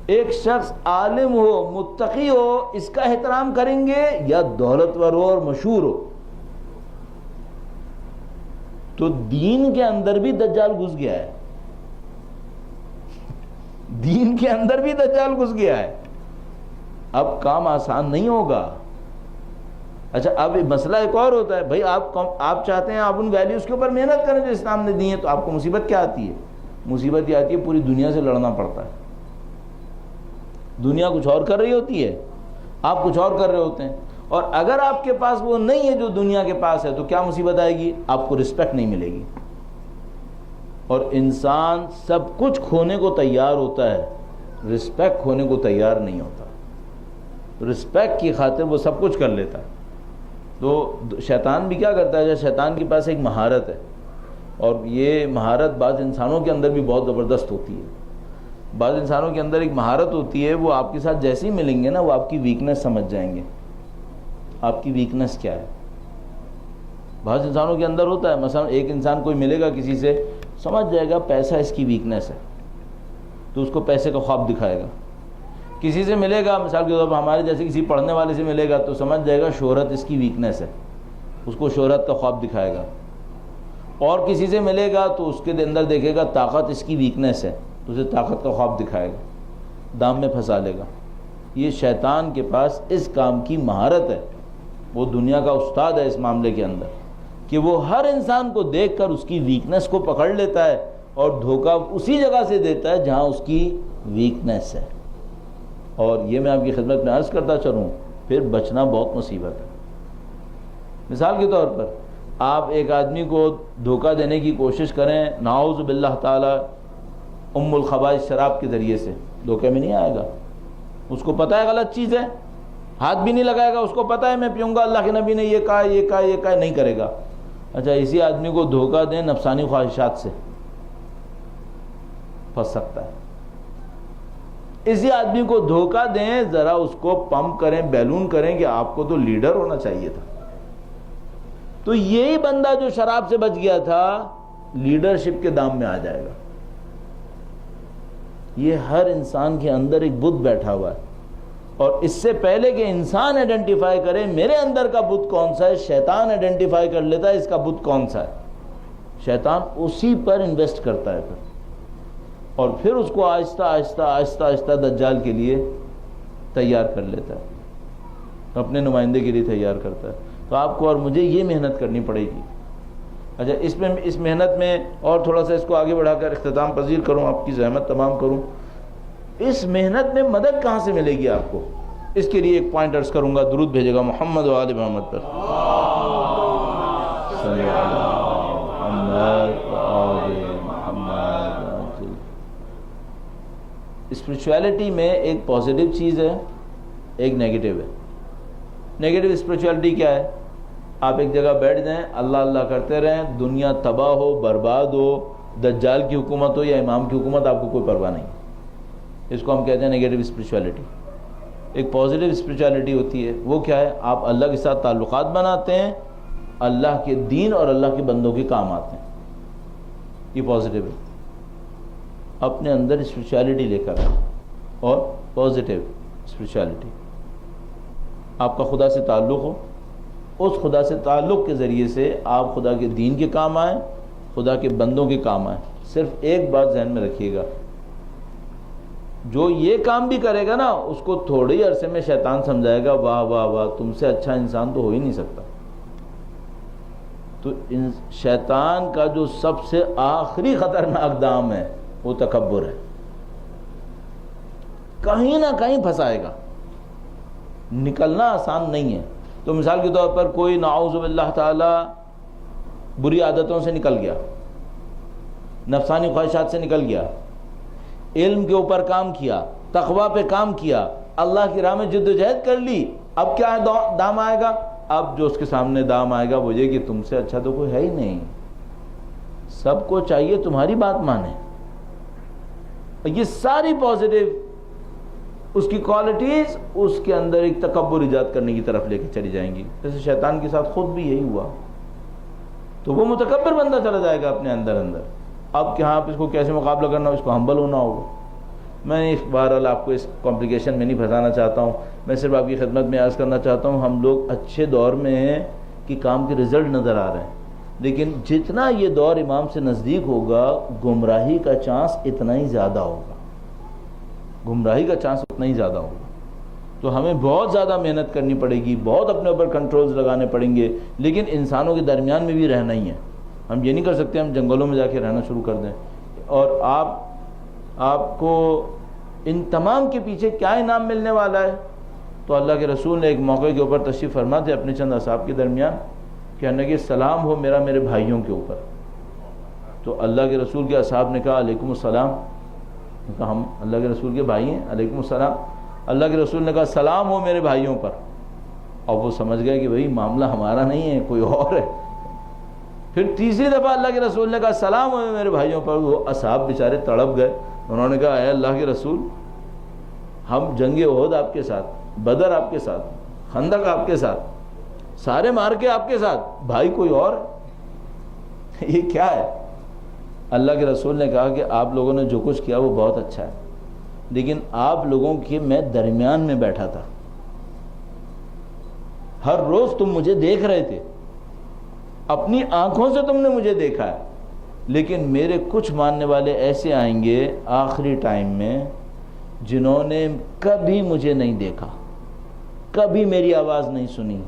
ایک شخص عالم ہو، متقی ہو، اس کا احترام کریں گے یا دولتور ہو اور مشہور ہو؟ تو دین کے اندر بھی دجال گھس گیا ہے، دین کے اندر بھی دجال گھس گیا ہے۔ اب کام آسان نہیں ہوگا۔ اچھا، اب مسئلہ ایک اور ہوتا ہے، بھائی آپ چاہتے ہیں آپ ان ویلیوز کے اوپر محنت کریں جو اسلام نے دی ہیں، تو آپ کو مصیبت کیا آتی ہے؟ مصیبت یہ آتی ہے پوری دنیا سے لڑنا پڑتا ہے۔ دنیا کچھ اور کر رہی ہوتی ہے، آپ کچھ اور کر رہے ہوتے ہیں، اور اگر آپ کے پاس وہ نہیں ہے جو دنیا کے پاس ہے تو کیا مصیبت آئے گی؟ آپ کو رسپیکٹ نہیں ملے گی۔ اور انسان سب کچھ کھونے کو تیار ہوتا ہے، رسپیکٹ کھونے کو تیار نہیں ہوتا۔ رسپیکٹ کی خاطر وہ سب کچھ کر لیتا ہے۔ تو شیطان بھی کیا کرتا ہے؟ شیطان کے پاس ایک مہارت ہے، اور یہ مہارت بعض انسانوں کے اندر بھی بہت زبردست ہوتی ہے۔ بعض انسانوں کے اندر ایک مہارت ہوتی ہے، وہ آپ کے ساتھ جیسے ہی ملیں گے نا وہ آپ کی ویکنس سمجھ جائیں گے، آپ کی ویکنس کیا ہے۔ بعض انسانوں کے اندر ہوتا ہے، مثلا ایک انسان کوئی ملے گا کسی سے، سمجھ جائے گا پیسہ اس کی ویکنس ہے، تو اس کو پیسے کا خواب دکھائے گا۔ کسی سے ملے گا، مثال کے طور پر ہمارے جیسے کسی پڑھنے والے سے ملے گا تو سمجھ جائے گا شہرت اس کی ویکنس ہے، اس کو شہرت کا خواب دکھائے گا۔ اور کسی سے ملے گا تو اس کے اندر دیکھے گا طاقت اس کی ویکنس ہے، تو اسے طاقت کا خواب دکھائے گا، دام میں پھنسا لے گا۔ یہ شیطان کے پاس اس کام کی مہارت ہے، وہ دنیا کا استاد ہے اس معاملے کے اندر، کہ وہ ہر انسان کو دیکھ کر اس کی ویکنس کو پکڑ لیتا ہے اور دھوکہ اسی جگہ سے دیتا ہے جہاں اس کی ویکنس ہے۔ اور یہ میں آپ کی خدمت میں عرض کرتا چلوں، پھر بچنا بہت مصیبت ہے۔ مثال کے طور پر آپ ایک آدمی کو دھوکہ دینے کی کوشش کریں، نعوذ باللہ تعالی ام الخبائث شراب کے ذریعے سے، دھوکے میں نہیں آئے گا۔ اس کو پتہ ہے غلط چیز ہے، ہاتھ بھی نہیں لگائے گا، اس کو پتہ ہے میں پیوں گا، اللہ کے نبی نے یہ کہا یہ کہا یہ کہا، نہیں کرے گا۔ اچھا، اسی آدمی کو دھوکہ دیں نفسانی خواہشات سے، پھنس سکتا ہے۔ اسی آدمی کو دھوکہ دیں، ذرا اس کو پمپ کریں، بیلون کریں کہ آپ کو تو لیڈر ہونا چاہیے تھا، تو یہی بندہ جو شراب سے بچ گیا تھا لیڈرشپ کے دام میں آ جائے گا۔ یہ ہر انسان کے اندر ایک بت بیٹھا ہوا ہے، اور اس سے پہلے کہ انسان آئیڈینٹیفائی کرے میرے اندر کا بت کون سا ہے، شیطان آئیڈینٹیفائی کر لیتا ہے اس کا بت کون سا ہے۔ شیطان اسی پر انویسٹ کرتا ہے پھر، اور پھر اس کو آہستہ آہستہ آہستہ آہستہ دجال کے لیے تیار کر لیتا ہے، اپنے نمائندے کے لیے تیار کرتا ہے۔ تو آپ کو اور مجھے یہ محنت کرنی پڑے گی اچھا اس محنت میں اور تھوڑا سا اس کو آگے بڑھا کر اختتام پذیر کروں، آپ کی زحمت تمام کروں، اس محنت میں مدد کہاں سے ملے گی آپ کو؟ اس کے لیے ایک پوائنٹ عرض کروں گا، درود بھیجے گا محمد و آل محمد پر۔ اسپریچویلٹی میں ایک پازیٹیو چیز ہے، ایک نیگیٹو ہے۔ نیگیٹو اسپریچویلٹی کیا ہے؟ آپ ایک جگہ بیٹھ جائیں، اللہ اللہ کرتے رہیں، دنیا تباہ ہو، برباد ہو، دجال کی حکومت ہو یا امام کی حکومت، آپ کو کوئی پرواہ نہیں۔ اس کو ہم کہتے ہیں نیگیٹو اسپریچویلٹی۔ ایک پازیٹیو اسپریچویلٹی ہوتی ہے، وہ کیا ہے؟ آپ اللہ کے ساتھ تعلقات بناتے ہیں، اللہ کے دین اور اللہ کے بندوں کے کام آتے ہیں، یہ پازیٹیو ہے۔ اپنے اندر اسپریچویلٹی لے کر اور پازیٹیو اسپریچویلٹی، آپ کا خدا سے تعلق ہو، اس خدا سے تعلق کے ذریعے سے آپ خدا کے دین کے کام آئیں، خدا کے بندوں کے کام آئیں۔ صرف ایک بات ذہن میں رکھیے گا، جو یہ کام بھی کرے گا نا، اس کو تھوڑے ہی عرصے میں شیطان سمجھائے گا، واہ واہ واہ، تم سے اچھا انسان تو ہو ہی نہیں سکتا۔ تو شیطان کا جو سب سے آخری خطرناک دام ہے وہ تکبر ہے، کہیں نہ کہیں پھنسائے گا، نکلنا آسان نہیں ہے۔ تو مثال کے طور پر کوئی نعوذ باللہ تعالی بری عادتوں سے نکل گیا، نفسانی خواہشات سے نکل گیا، علم کے اوپر کام کیا، تقوی پہ کام کیا، اللہ کی راہ میں جد و جہد کر لی، اب کیا دام آئے گا؟ اب جو اس کے سامنے دام آئے گا وہ یہ کہ تم سے اچھا تو کوئی ہے ہی نہیں، سب کو چاہیے تمہاری بات مانے۔ یہ ساری پازیٹیو اس کی کوالٹیز اس کے اندر ایک تکبر ایجاد کرنے کی طرف لے کے چلی جائیں گی، جیسے شیطان کے ساتھ خود بھی یہی ہوا۔ تو وہ متکبر بندہ چلا جائے گا اپنے اندر۔ اب کیا آپ اس کو کیسے مقابلہ کرنا ہو، اس کو ہمبل ہونا ہوگا۔ میں بہرحال آپ کو اس کمپلیکیشن میں نہیں پھنسانا چاہتا ہوں، میں صرف آپ کی خدمت میں عرض کرنا چاہتا ہوں، ہم لوگ اچھے دور میں ہیں کہ کام کے رزلٹ نظر آ رہے ہیں، لیکن جتنا یہ دور امام سے نزدیک ہوگا گمراہی کا چانس اتنا ہی زیادہ ہوگا، گمراہی کا چانس اتنا ہی زیادہ ہوگا۔ تو ہمیں بہت زیادہ محنت کرنی پڑے گی، بہت اپنے اوپر کنٹرولز لگانے پڑیں گے، لیکن انسانوں کے درمیان میں بھی رہنا ہی ہے۔ ہم یہ نہیں کر سکتے ہم جنگلوں میں جا کے رہنا شروع کر دیں۔ اور آپ کو ان تمام کے پیچھے کیا انعام ملنے والا ہے؟ تو اللہ کے رسول نے ایک موقع کے اوپر تشریف فرما تھے اپنے چند اصحاب کے درمیان، کہنے کہ سلام ہو میرے بھائیوں کے اوپر۔ تو اللہ کے رسول کے اصحاب نے کہا علیکم السلام، کہا ہم اللہ کے رسول کے بھائی ہیں، علیکم السلام۔ اللہ کے رسول نے کہا سلام ہو میرے بھائیوں پر، اور وہ سمجھ گئے کہ بھئی معاملہ ہمارا نہیں ہے، کوئی اور ہے۔ پھر تیسری دفعہ اللہ کے رسول نے کہا سلام ہو میرے بھائیوں پر، وہ اصحاب بیچارے تڑپ گئے، انہوں نے کہا اے اللہ کے رسول، ہم جنگ احد آپ کے ساتھ، بدر آپ کے ساتھ، خندق آپ کے ساتھ، سارے مارکے آپ کے ساتھ، بھائی کوئی اور ہے؟ یہ کیا ہے؟ اللہ کے رسول نے کہا کہ آپ لوگوں نے جو کچھ کیا وہ بہت اچھا ہے، لیکن آپ لوگوں کے میں درمیان میں بیٹھا تھا، ہر روز تم مجھے دیکھ رہے تھے، اپنی آنکھوں سے تم نے مجھے دیکھا ہے، لیکن میرے کچھ ماننے والے ایسے آئیں گے آخری ٹائم میں جنہوں نے کبھی مجھے نہیں دیکھا، کبھی میری آواز نہیں سنی،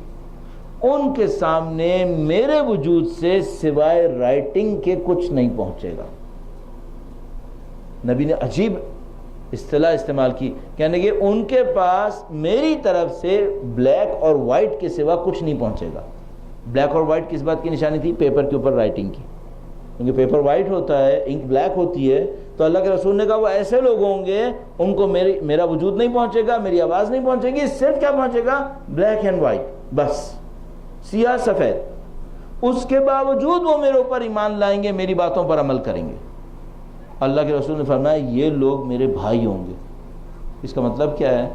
ان کے سامنے میرے وجود سے سوائے رائٹنگ کے کچھ نہیں پہنچے گا۔ نبی نے عجیب اصطلاح استعمال کی، کہنے کہ ان کے پاس میری طرف سے بلیک اور وائٹ کے سوا کچھ نہیں پہنچے گا۔ بلیک اور وائٹ کس بات کی نشانی تھی؟ پیپر کے اوپر رائٹنگ کی، کیونکہ پیپر وائٹ ہوتا ہے، انک بلیک ہوتی ہے۔ تو اللہ کے رسول نے کہا وہ ایسے لوگ ہوں گے ان کو میرا وجود نہیں پہنچے گا، میری آواز نہیں پہنچے گی، صرف کیا پہنچے گا؟ بلیک اینڈ وائٹ، بس سیاہ سفید۔ اس کے باوجود وہ میرے اوپر ایمان لائیں گے، میری باتوں پر عمل کریں گے۔ اللہ کے رسول نے فرمایا یہ لوگ میرے بھائی ہوں گے۔ اس کا مطلب کیا ہے؟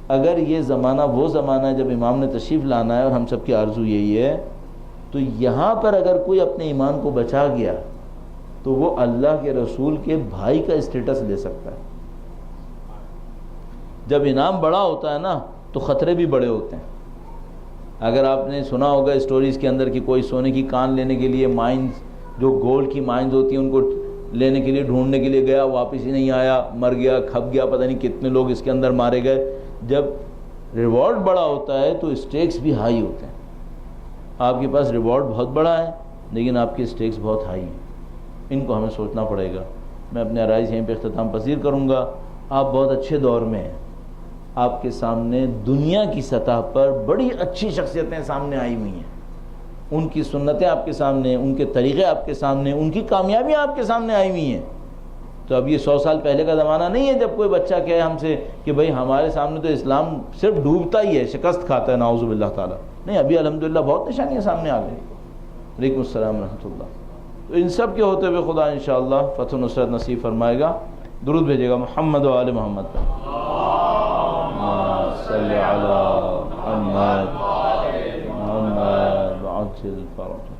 اگر یہ زمانہ وہ زمانہ ہے جب امام نے تشریف لانا ہے اور ہم سب کی آرزو یہی ہے، تو یہاں پر اگر کوئی اپنے ایمان کو بچا گیا تو وہ اللہ کے رسول کے بھائی کا اسٹیٹس لے سکتا ہے۔ جب انعام بڑا ہوتا ہے نا تو خطرے بھی بڑے ہوتے ہیں۔ اگر آپ نے سنا ہوگا اسٹوریز کے اندر کہ کوئی سونے کی کان لینے کے لیے مائنز، جو گولڈ کی مائنز ہوتی ہیں، ان کو لینے کے لیے ڈھونڈنے کے لیے گیا، واپس ہی نہیں آیا، مر گیا، کھپ گیا، پتہ نہیں کتنے لوگ اس کے اندر مارے گئے۔ جب ریوارڈ بڑا ہوتا ہے تو اسٹیکس بھی ہائی ہوتے ہیں۔ آپ کے پاس ریوارڈ بہت بڑا ہے لیکن آپ کے سٹیکس بہت ہائی ہیں، ان کو ہمیں سوچنا پڑے گا۔ میں اپنے عرائض یہیں پہ اختتام پذیر کروں گا۔ آپ بہت اچھے دور میں ہیں، آپ کے سامنے دنیا کی سطح پر بڑی اچھی شخصیتیں سامنے آئی ہوئی ہیں، ان کی سنتیں آپ کے سامنے ہیں، ان کے طریقے آپ کے سامنے ہیں، ان کی کامیابیاں آپ کے سامنے آئی ہوئی ہیں۔ تو اب یہ 100 سال پہلے کا زمانہ نہیں ہے جب کوئی بچہ کہے ہم سے کہ بھئی ہمارے سامنے تو اسلام صرف ڈوبتا ہی ہے، شکست کھاتا ہے، نعوذ باللہ تعالیٰ۔ نہیں، ابھی الحمدللہ بہت نشانیاں سامنے آ گئی۔ وعلیکم السلام ورحمۃ اللہ۔ تو ان سب کے ہوتے ہوئے خدا انشاءاللہ فتح و نصرت نصیب فرمائے گا۔ درود بھیجے گا محمد و آل محمد پر۔ صلی علی محمد محمد وعجل فرجہ۔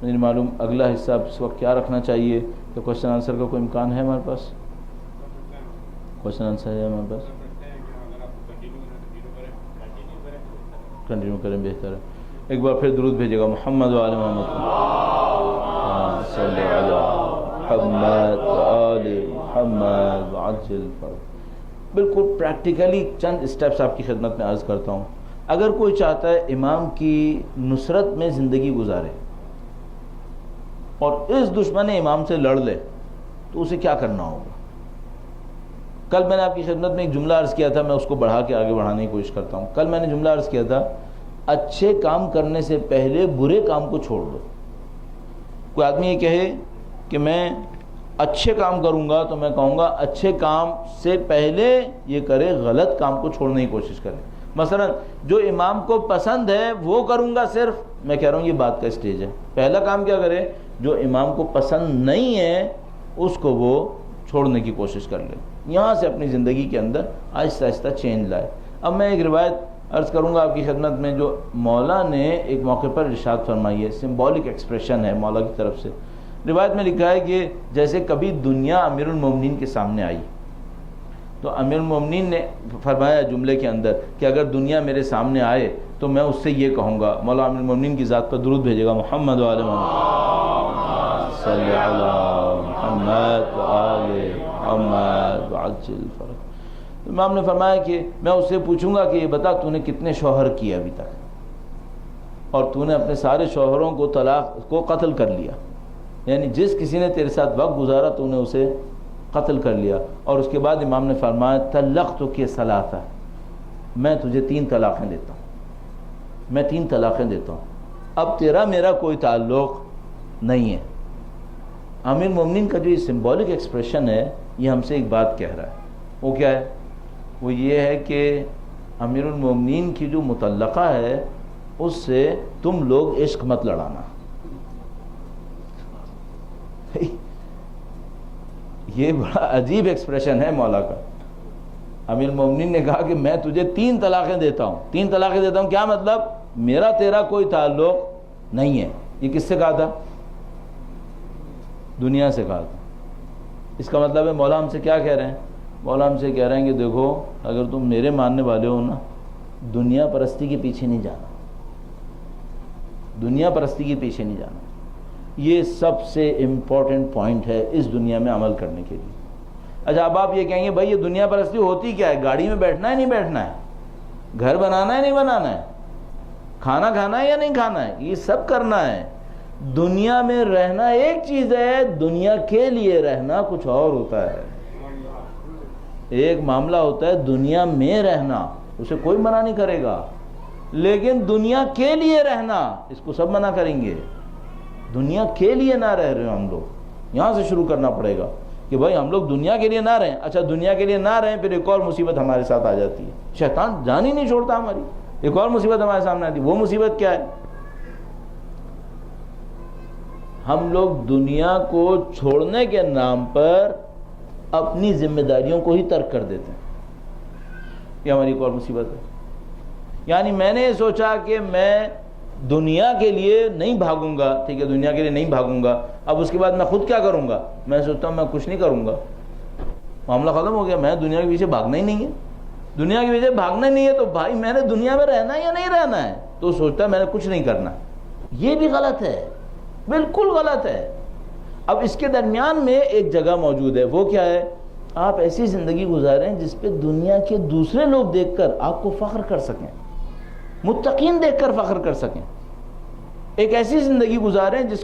مجھے نہیں معلوم اگلا حصہ اس وقت کیا رکھنا چاہیے، تو کوشچن آنسر کا کوئی امکان ہے ہمارے پاس؟ کوشچن آنسر ہے ہمارے پاس؟ کنٹینیو کریں بہتر ہے۔ ایک بار پھر درود بھیجے گا محمد و آل محمد صلی علی محمد و آل محمد وعجل فرجہ۔ بالکل پریکٹیکلی چند اسٹیپس آپ کی خدمت میں عرض کرتا ہوں۔ اگر کوئی چاہتا ہے امام کی نصرت میں زندگی گزارے اور اس دشمن امام سے لڑ لے، تو اسے کیا کرنا ہوگا؟ کل میں نے آپ کی خدمت میں ایک جملہ عرض کیا تھا، میں اس کو بڑھا کے آگے بڑھانے کی کوشش کرتا ہوں۔ کل میں نے جملہ عرض کیا تھا، اچھے کام کرنے سے پہلے برے کام کو چھوڑ دو۔ کوئی آدمی یہ کہے کہ میں اچھے کام کروں گا، تو میں کہوں گا اچھے کام سے پہلے یہ کرے غلط کام کو چھوڑنے کی کوشش کرے۔ مثلا جو امام کو پسند ہے وہ کروں گا صرف، میں کہہ رہا ہوں یہ بات کا سٹیج ہے۔ پہلا کام کیا کرے؟ جو امام کو پسند نہیں ہے اس کو وہ چھوڑنے کی کوشش کر لے، یہاں سے اپنی زندگی کے اندر آہستہ آہستہ چینج لائے۔ اب میں ایک روایت عرض کروں گا آپ کی خدمت میں، جو مولا نے ایک موقع پر ارشاد فرمائی ہے، سمبولک ایکسپریشن ہے مولا کی طرف سے۔ روایت میں لکھا ہے کہ جیسے کبھی دنیا امیر المومنین کے سامنے آئی، تو امیر المومنین نے فرمایا جملے کے اندر کہ اگر دنیا میرے سامنے آئے تو میں اس سے یہ کہوں گا، مولا امیر المومنین کی ذات پر درود بھیجے گا محمد و آل محمد صلی علی محمد و آل محمد وعجل فرج۔ تو امام نے فرمایا کہ میں اس سے پوچھوں گا کہ یہ بتا تو نے کتنے شوہر کیے ابھی تک، اور تو نے اپنے سارے شوہروں کو طلاق کو قتل کر لیا، یعنی جس کسی نے تیرے ساتھ وقت گزارا تو نے اسے قتل کر لیا۔ اور اس کے بعد امام نے فرمایا طلقتک ثلاثہ، میں تجھے 3 طلاقیں دیتا ہوں، میں 3 طلاقیں دیتا ہوں، اب تیرا میرا کوئی تعلق نہیں ہے۔ امیر المومنین کا جو یہ سمبولک ایکسپریشن ہے، یہ ہم سے ایک بات کہہ رہا ہے۔ وہ کیا ہے؟ وہ یہ ہے کہ امیر المومنین کی جو مطلقہ ہے اس سے تم لوگ عشق مت لڑانا۔ یہ بڑا عجیب ایکسپریشن ہے مولا کا۔ امیر المومنین نے کہا کہ میں تجھے 3 طلاقیں دیتا ہوں، 3 طلاقیں دیتا ہوں، کیا مطلب؟ میرا تیرا کوئی تعلق نہیں ہے۔ یہ کس سے کہا تھا؟ دنیا سے کہا تھا۔ اس کا مطلب ہے مولا ہم سے کیا کہہ رہے ہیں؟ مولا ہم سے کہہ رہے ہیں کہ دیکھو اگر تم میرے ماننے والے ہو نا، دنیا پرستی کے پیچھے نہیں جانا، دنیا پرستی کے پیچھے نہیں جانا۔ یہ سب سے امپورٹنٹ پوائنٹ ہے اس دنیا میں عمل کرنے کے لیے۔ اچھا اب آپ یہ کہیں گے بھائی یہ دنیا پرستی ہوتی کیا ہے؟ گاڑی میں بیٹھنا ہے نہیں بیٹھنا ہے، گھر بنانا ہے نہیں بنانا ہے، کھانا کھانا ہے یا نہیں کھانا ہے، یہ سب کرنا ہے۔ دنیا میں رہنا ایک چیز ہے، دنیا کے لیے رہنا کچھ اور ہوتا ہے۔ ایک معاملہ ہوتا ہے دنیا میں رہنا، اسے کوئی منع نہیں کرے گا، لیکن دنیا کے لیے رہنا اس کو سب منع کریں گے۔ دنیا کے لیے نہ رہ رہے ہم لوگ، یہاں سے شروع کرنا پڑے گا کہ بھائی ہم لوگ دنیا کے لیے نہ رہیں۔ اچھا دنیا کے لیے نہ رہیں، پھر ایک اور مصیبت ہمارے ساتھ آ جاتی ہے، شیطان جان ہی نہیں چھوڑتا ہماری، ایک اور مصیبت ہمارے سامنے آتی ہے۔ وہ مصیبت کیا ہے؟ ہم لوگ دنیا کو چھوڑنے کے نام پر اپنی ذمہ داریوں کو ہی ترک کر دیتے ہیں، یہ ہماری ایک اور مصیبت ہے۔ یعنی میں نے یہ سوچا کہ میں دنیا کے لیے نہیں بھاگوں گا، ٹھیک ہے دنیا کے لیے نہیں بھاگوں گا، اب اس کے بعد میں خود کیا کروں گا؟ میں سوچتا ہوں میں کچھ نہیں کروں گا، معاملہ ختم ہو گیا، میں دنیا کے پیچھے بھاگنا ہی نہیں ہے۔ دنیا کے پیچھے بھاگنا ہی نہیں ہے تو بھائی میں نے دنیا میں رہنا ہے یا نہیں رہنا ہے؟ تو سوچتا ہے میں نے کچھ نہیں کرنا۔ یہ بھی غلط ہے، بالکل غلط ہے۔ اب اس کے درمیان میں ایک جگہ موجود ہے، وہ کیا ہے؟ آپ ایسی زندگی گزاریں جس پہ دنیا کے دوسرے لوگ دیکھ کر آپ کو فخر کر سکیں، متقین دیکھ کر فخر کر سکیں۔ ایک ایسی زندگی گزاریں جس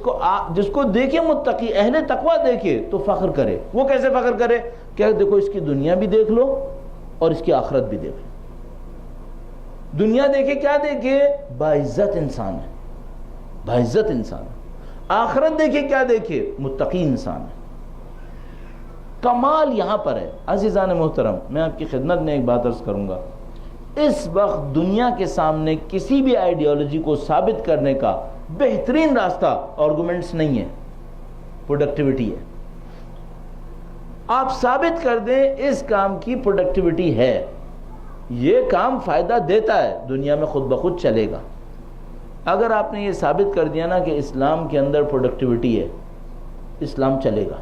کو دیکھے متقی اہل تقوی دیکھے تو فخر کرے. وہ کیسے فخر کرے؟ کہ دیکھو اس کی دنیا بھی دیکھ لو اور اس کی آخرت بھی دیکھ لو. دنیا دیکھے کیا دیکھے؟ باعزت انسان ہے، باعزت انسان ہے. آخرت دیکھے کیا دیکھے؟ متقی انسان ہے. کمال یہاں پر ہے. عزیزان محترم، میں آپ کی خدمت میں ایک بات عرض کروں گا. اس وقت دنیا کے سامنے کسی بھی آئیڈیالوجی کو ثابت کرنے کا بہترین راستہ آرگومنٹس نہیں ہے، پروڈکٹیوٹی ہے. آپ ثابت کر دیں اس کام کی پروڈکٹیوٹی ہے، یہ کام فائدہ دیتا ہے، دنیا میں خود بخود چلے گا. اگر آپ نے یہ ثابت کر دیا نا کہ اسلام کے اندر پروڈکٹیوٹی ہے، اسلام چلے گا.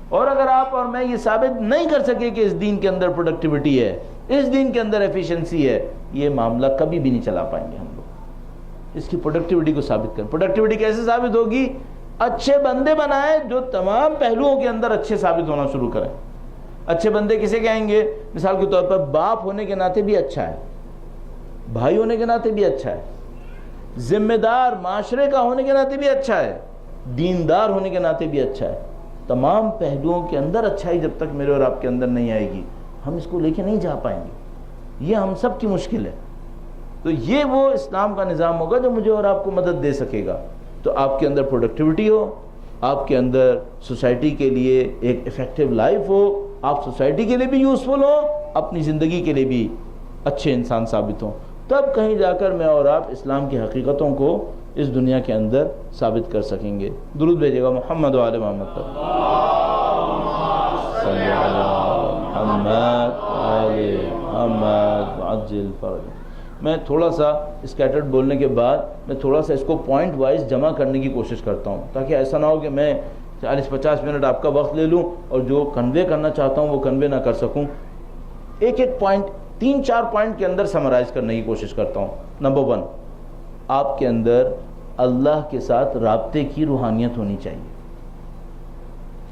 اور اگر آپ اور میں یہ ثابت نہیں کر سکے کہ اس دین کے اندر پروڈکٹیوٹی ہے، اس دین کے اندر ایفیشنسی ہے، یہ معاملہ کبھی بھی نہیں چلا پائیں گے ہم لوگ. اس کی پروڈکٹیوٹی کو ثابت کریں. پروڈکٹیوٹی کیسے ثابت ہوگی؟ اچھے بندے بنائیں جو تمام پہلوؤں کے اندر اچھے ثابت ہونا شروع کریں. اچھے بندے کسے کہیں گے؟ مثال کے طور پر باپ ہونے کے ناطے بھی اچھا ہے، بھائی ہونے کے ناطے بھی اچھا ہے، ذمہ دار معاشرے کا ہونے کے ناطے بھی اچھا ہے، دیندار ہونے کے ناطے بھی اچھا ہے. تمام پہلوؤں کے اندر اچھائی جب تک میرے اور آپ کے اندر نہیں آئے گی، ہم اس کو لے کے نہیں جا پائیں گے. یہ ہم سب کی مشکل ہے. تو یہ وہ اسلام کا نظام ہوگا جو مجھے اور آپ کو مدد دے سکے گا. تو آپ کے اندر پروڈکٹیوٹی ہو، آپ کے اندر سوسائٹی کے لیے ایک افیکٹو لائف ہو، آپ سوسائٹی کے لیے بھی یوزفل ہو، اپنی زندگی کے لیے بھی اچھے انسان ثابت ہوں. تب کہیں جا کر میں اور آپ اسلام کی حقیقتوں کو اس دنیا کے اندر ثابت کر سکیں گے. درود بھیجے گا محمد و آل محمد پر. صلی اللہ محمد آل محمد عجل فرج. میں تھوڑا سا اسکیٹرڈ بولنے کے بعد میں تھوڑا سا اس کو پوائنٹ وائز جمع کرنے کی کوشش کرتا ہوں، تاکہ ایسا نہ ہو کہ میں 40-50 منٹ آپ کا وقت لے لوں اور جو کنوے کرنا چاہتا ہوں وہ کنوے نہ کر سکوں. ایک ایک پوائنٹ 3-4 پوائنٹ کے اندر سمرائز کرنے کی کوشش کرتا ہوں. نمبر 1، آپ کے اندر اللہ کے ساتھ رابطے کی روحانیت ہونی چاہیے.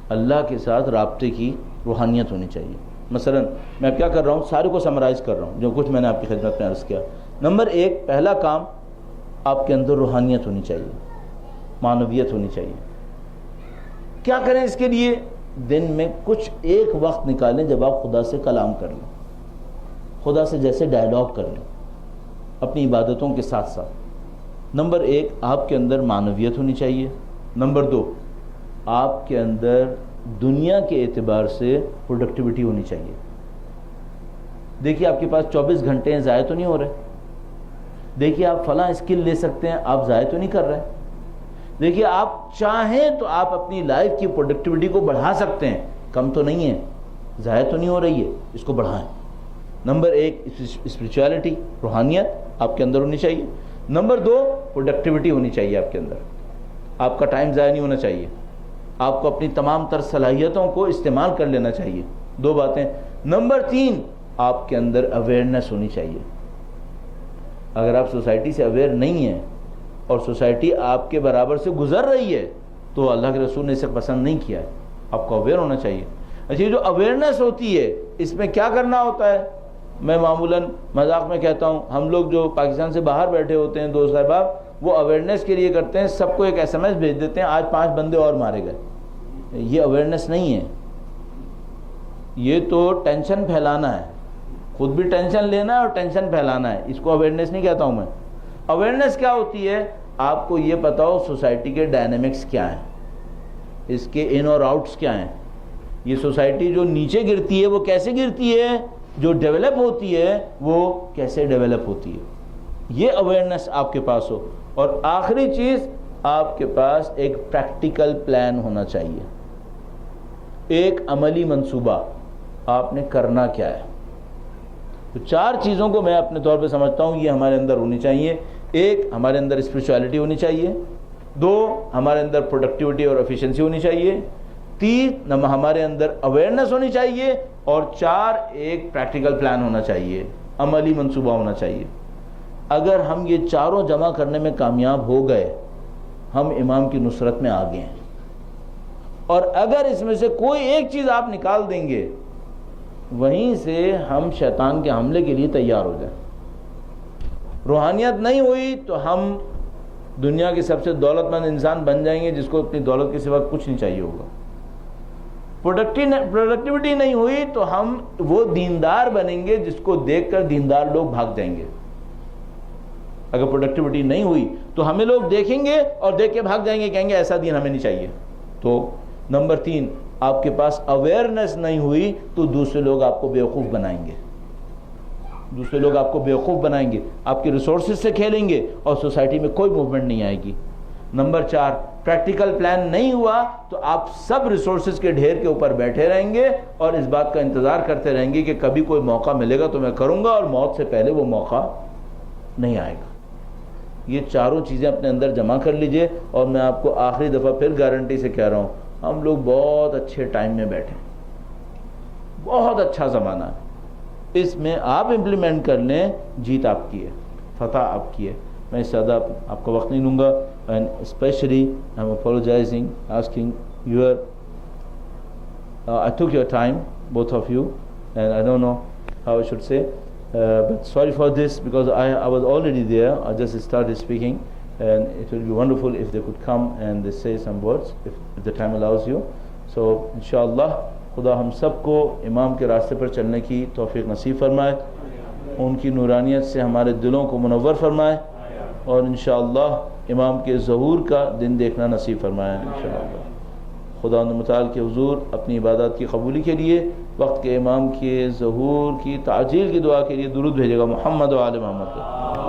اللہ کے ساتھ رابطے کی روحانیت ہونی چاہیے. مثلا میں کیا کر رہا ہوں، سارے کو سمرائز کر رہا ہوں جو کچھ میں نے آپ کی خدمت میں عرض کیا. نمبر 1، پہلا کام، آپ کے اندر روحانیت ہونی چاہیے، معنویت ہونی چاہیے. کیا کریں اس کے لیے؟ دن میں کچھ ایک وقت نکالیں جب آپ خدا سے کلام کر لیں، خدا سے جیسے ڈائیلاگ کر لیں اپنی عبادتوں کے ساتھ ساتھ. نمبر 1، آپ کے اندر معنویت ہونی چاہیے. نمبر 2، آپ کے اندر دنیا کے اعتبار سے پروڈکٹیوٹی ہونی چاہیے. دیکھیے آپ کے پاس 24 گھنٹے ہیں، ضائع تو نہیں ہو رہے. دیکھیے آپ فلاں اسکل لے سکتے ہیں، آپ ضائع تو نہیں کر رہے. دیکھیے آپ چاہیں تو آپ اپنی لائف کی پروڈکٹیوٹی کو بڑھا سکتے ہیں، کم تو نہیں ہے، ضائع تو نہیں ہو رہی ہے، اس کو بڑھائیں. نمبر 1، اسپریچویلٹی، روحانیت آپ کے اندر ہونی چاہیے. نمبر 2، پروڈکٹیوٹی ہونی چاہیے آپ کے اندر. آپ کا ٹائم ضائع نہیں ہونا چاہیے، آپ کو اپنی تمام تر صلاحیتوں کو استعمال کر لینا چاہیے. 2 باتیں. نمبر 3، آپ کے اندر اویئرنیس ہونی چاہیے. اگر آپ سوسائٹی سے اویئر نہیں ہیں اور سوسائٹی آپ کے برابر سے گزر رہی ہے تو اللہ کے رسول نے اسے پسند نہیں کیا ہے. آپ کو اویئر ہونا چاہیے. اچھا، یہ جو اویئرنیس ہوتی ہے اس میں کیا کرنا ہوتا ہے؟ میں معمولاً مذاق میں کہتا ہوں، ہم لوگ جو پاکستان سے باہر بیٹھے ہوتے ہیں دوست احباب، وہ اویئرنیس کے لیے کرتے ہیں سب کو ایک SMS بھیج دیتے ہیں آج 5 بندے اور مارے گئے. یہ اویئرنیس نہیں ہے، یہ تو ٹینشن پھیلانا ہے. خود بھی ٹینشن لینا ہے اور ٹینشن پھیلانا ہے. اس کو اویئرنیس نہیں کہتا ہوں میں. اویئرنیس کیا ہوتی ہے؟ آپ کو یہ پتا ہو سوسائٹی کے ڈائنامکس کیا ہیں، اس کے ان اور آؤٹس کیا ہیں. یہ سوسائٹی جو نیچے گرتی ہے وہ کیسے گرتی ہے، جو ڈیولپ ہوتی ہے وہ کیسے ڈیولپ ہوتی ہے. یہ اویئرنیس آپ کے پاس ہو. اور آخری چیز، آپ کے پاس ایک پریکٹیکل پلان ہونا چاہیے، ایک عملی منصوبہ. آپ نے کرنا کیا ہے. تو 4 چیزوں کو میں اپنے طور پہ سمجھتا ہوں یہ ہمارے اندر ہونی چاہیے. 1، ہمارے اندر اسپریچویلٹی ہونی چاہیے. 2، ہمارے اندر پروڈکٹیوٹی اور ایفیشنسی ہونی چاہیے. 3، ہمارے اندر اویئرنیس ہونی چاہیے. اور 4، ایک پریکٹیکل پلان ہونا چاہیے، عملی منصوبہ ہونا چاہیے. اگر ہم یہ چاروں جمع کرنے میں کامیاب ہو گئے، ہم امام کی نصرت میں آگے ہیں. اور اگر اس میں سے کوئی ایک چیز آپ نکال دیں گے، وہیں سے ہم شیطان کے حملے کے لیے تیار ہو جائیں. روحانیت نہیں ہوئی تو ہم دنیا کے سب سے دولت مند انسان بن جائیں گے جس کو اپنی دولت کے سوا کچھ نہیں چاہیے ہوگا. پروڈکٹیوٹی نہیں ہوئی تو ہم وہ دیندار بنیں گے جس کو دیکھ کر دیندار لوگ بھاگ جائیں گے. اگر پروڈکٹیوٹی نہیں ہوئی تو ہمیں لوگ دیکھیں گے اور دیکھ کے بھاگ جائیں گے, کہیں گے ایسا دین ہمیں نہیں چاہیے. تو نمبر 3, آپ کے پاس اویئرنیس نہیں ہوئی تو دوسرے لوگ آپ کو بیوقوف بنائیں گے. دوسرے لوگ آپ کو بیوقوف بنائیں گے, آپ کے ریسورسز سے کھیلیں گے اور سوسائٹی میں کوئی موومنٹ نہیں آئے گی. نمبر 4, پریکٹیکل پلان نہیں ہوا تو آپ سب ریسورسز کے ڈھیر کے اوپر بیٹھے رہیں گے اور اس بات کا انتظار کرتے رہیں گے کہ کبھی کوئی موقع ملے گا تو میں کروں گا, اور موت سے پہلے وہ موقع نہیں آئے گا. یہ چاروں چیزیں اپنے اندر جمع کر لیجئے. اور میں آپ کو آخری دفعہ پھر گارنٹی سے کہہ رہا ہوں, ہم لوگ بہت اچھے ٹائم میں بیٹھے, بہت اچھا زمانہ ہے. اس میں آپ امپلیمنٹ کر لیں, جیت آپ کی ہے, فتح آپ کی ہے. میں اس سے زیادہ آپ کا وقت نہیں لوں گا. And specially I am apologizing, asking your I took your time, both of you, and I don't know how I should say, but sorry for this because I was already there. I just started speaking, and it will be wonderful if they could come and they say some words if the time allows you. So inshallah خدا ہم سب کو امام کے راستے پر چلنے کی توفیق نصیب فرمائے, ان کی نورانیت سے ہمارے دلوں کو منور فرمائے, اور انشاءاللہ امام کے ظہور کا دن دیکھنا نصیب فرمائے انشاءاللہ. خدا متعال کے حضور اپنی عبادات کی قبولی کے لیے وقت کے امام کے ظہور کی تعجیل کی دعا کے لیے درود بھیجے گا. محمد و آل محمد.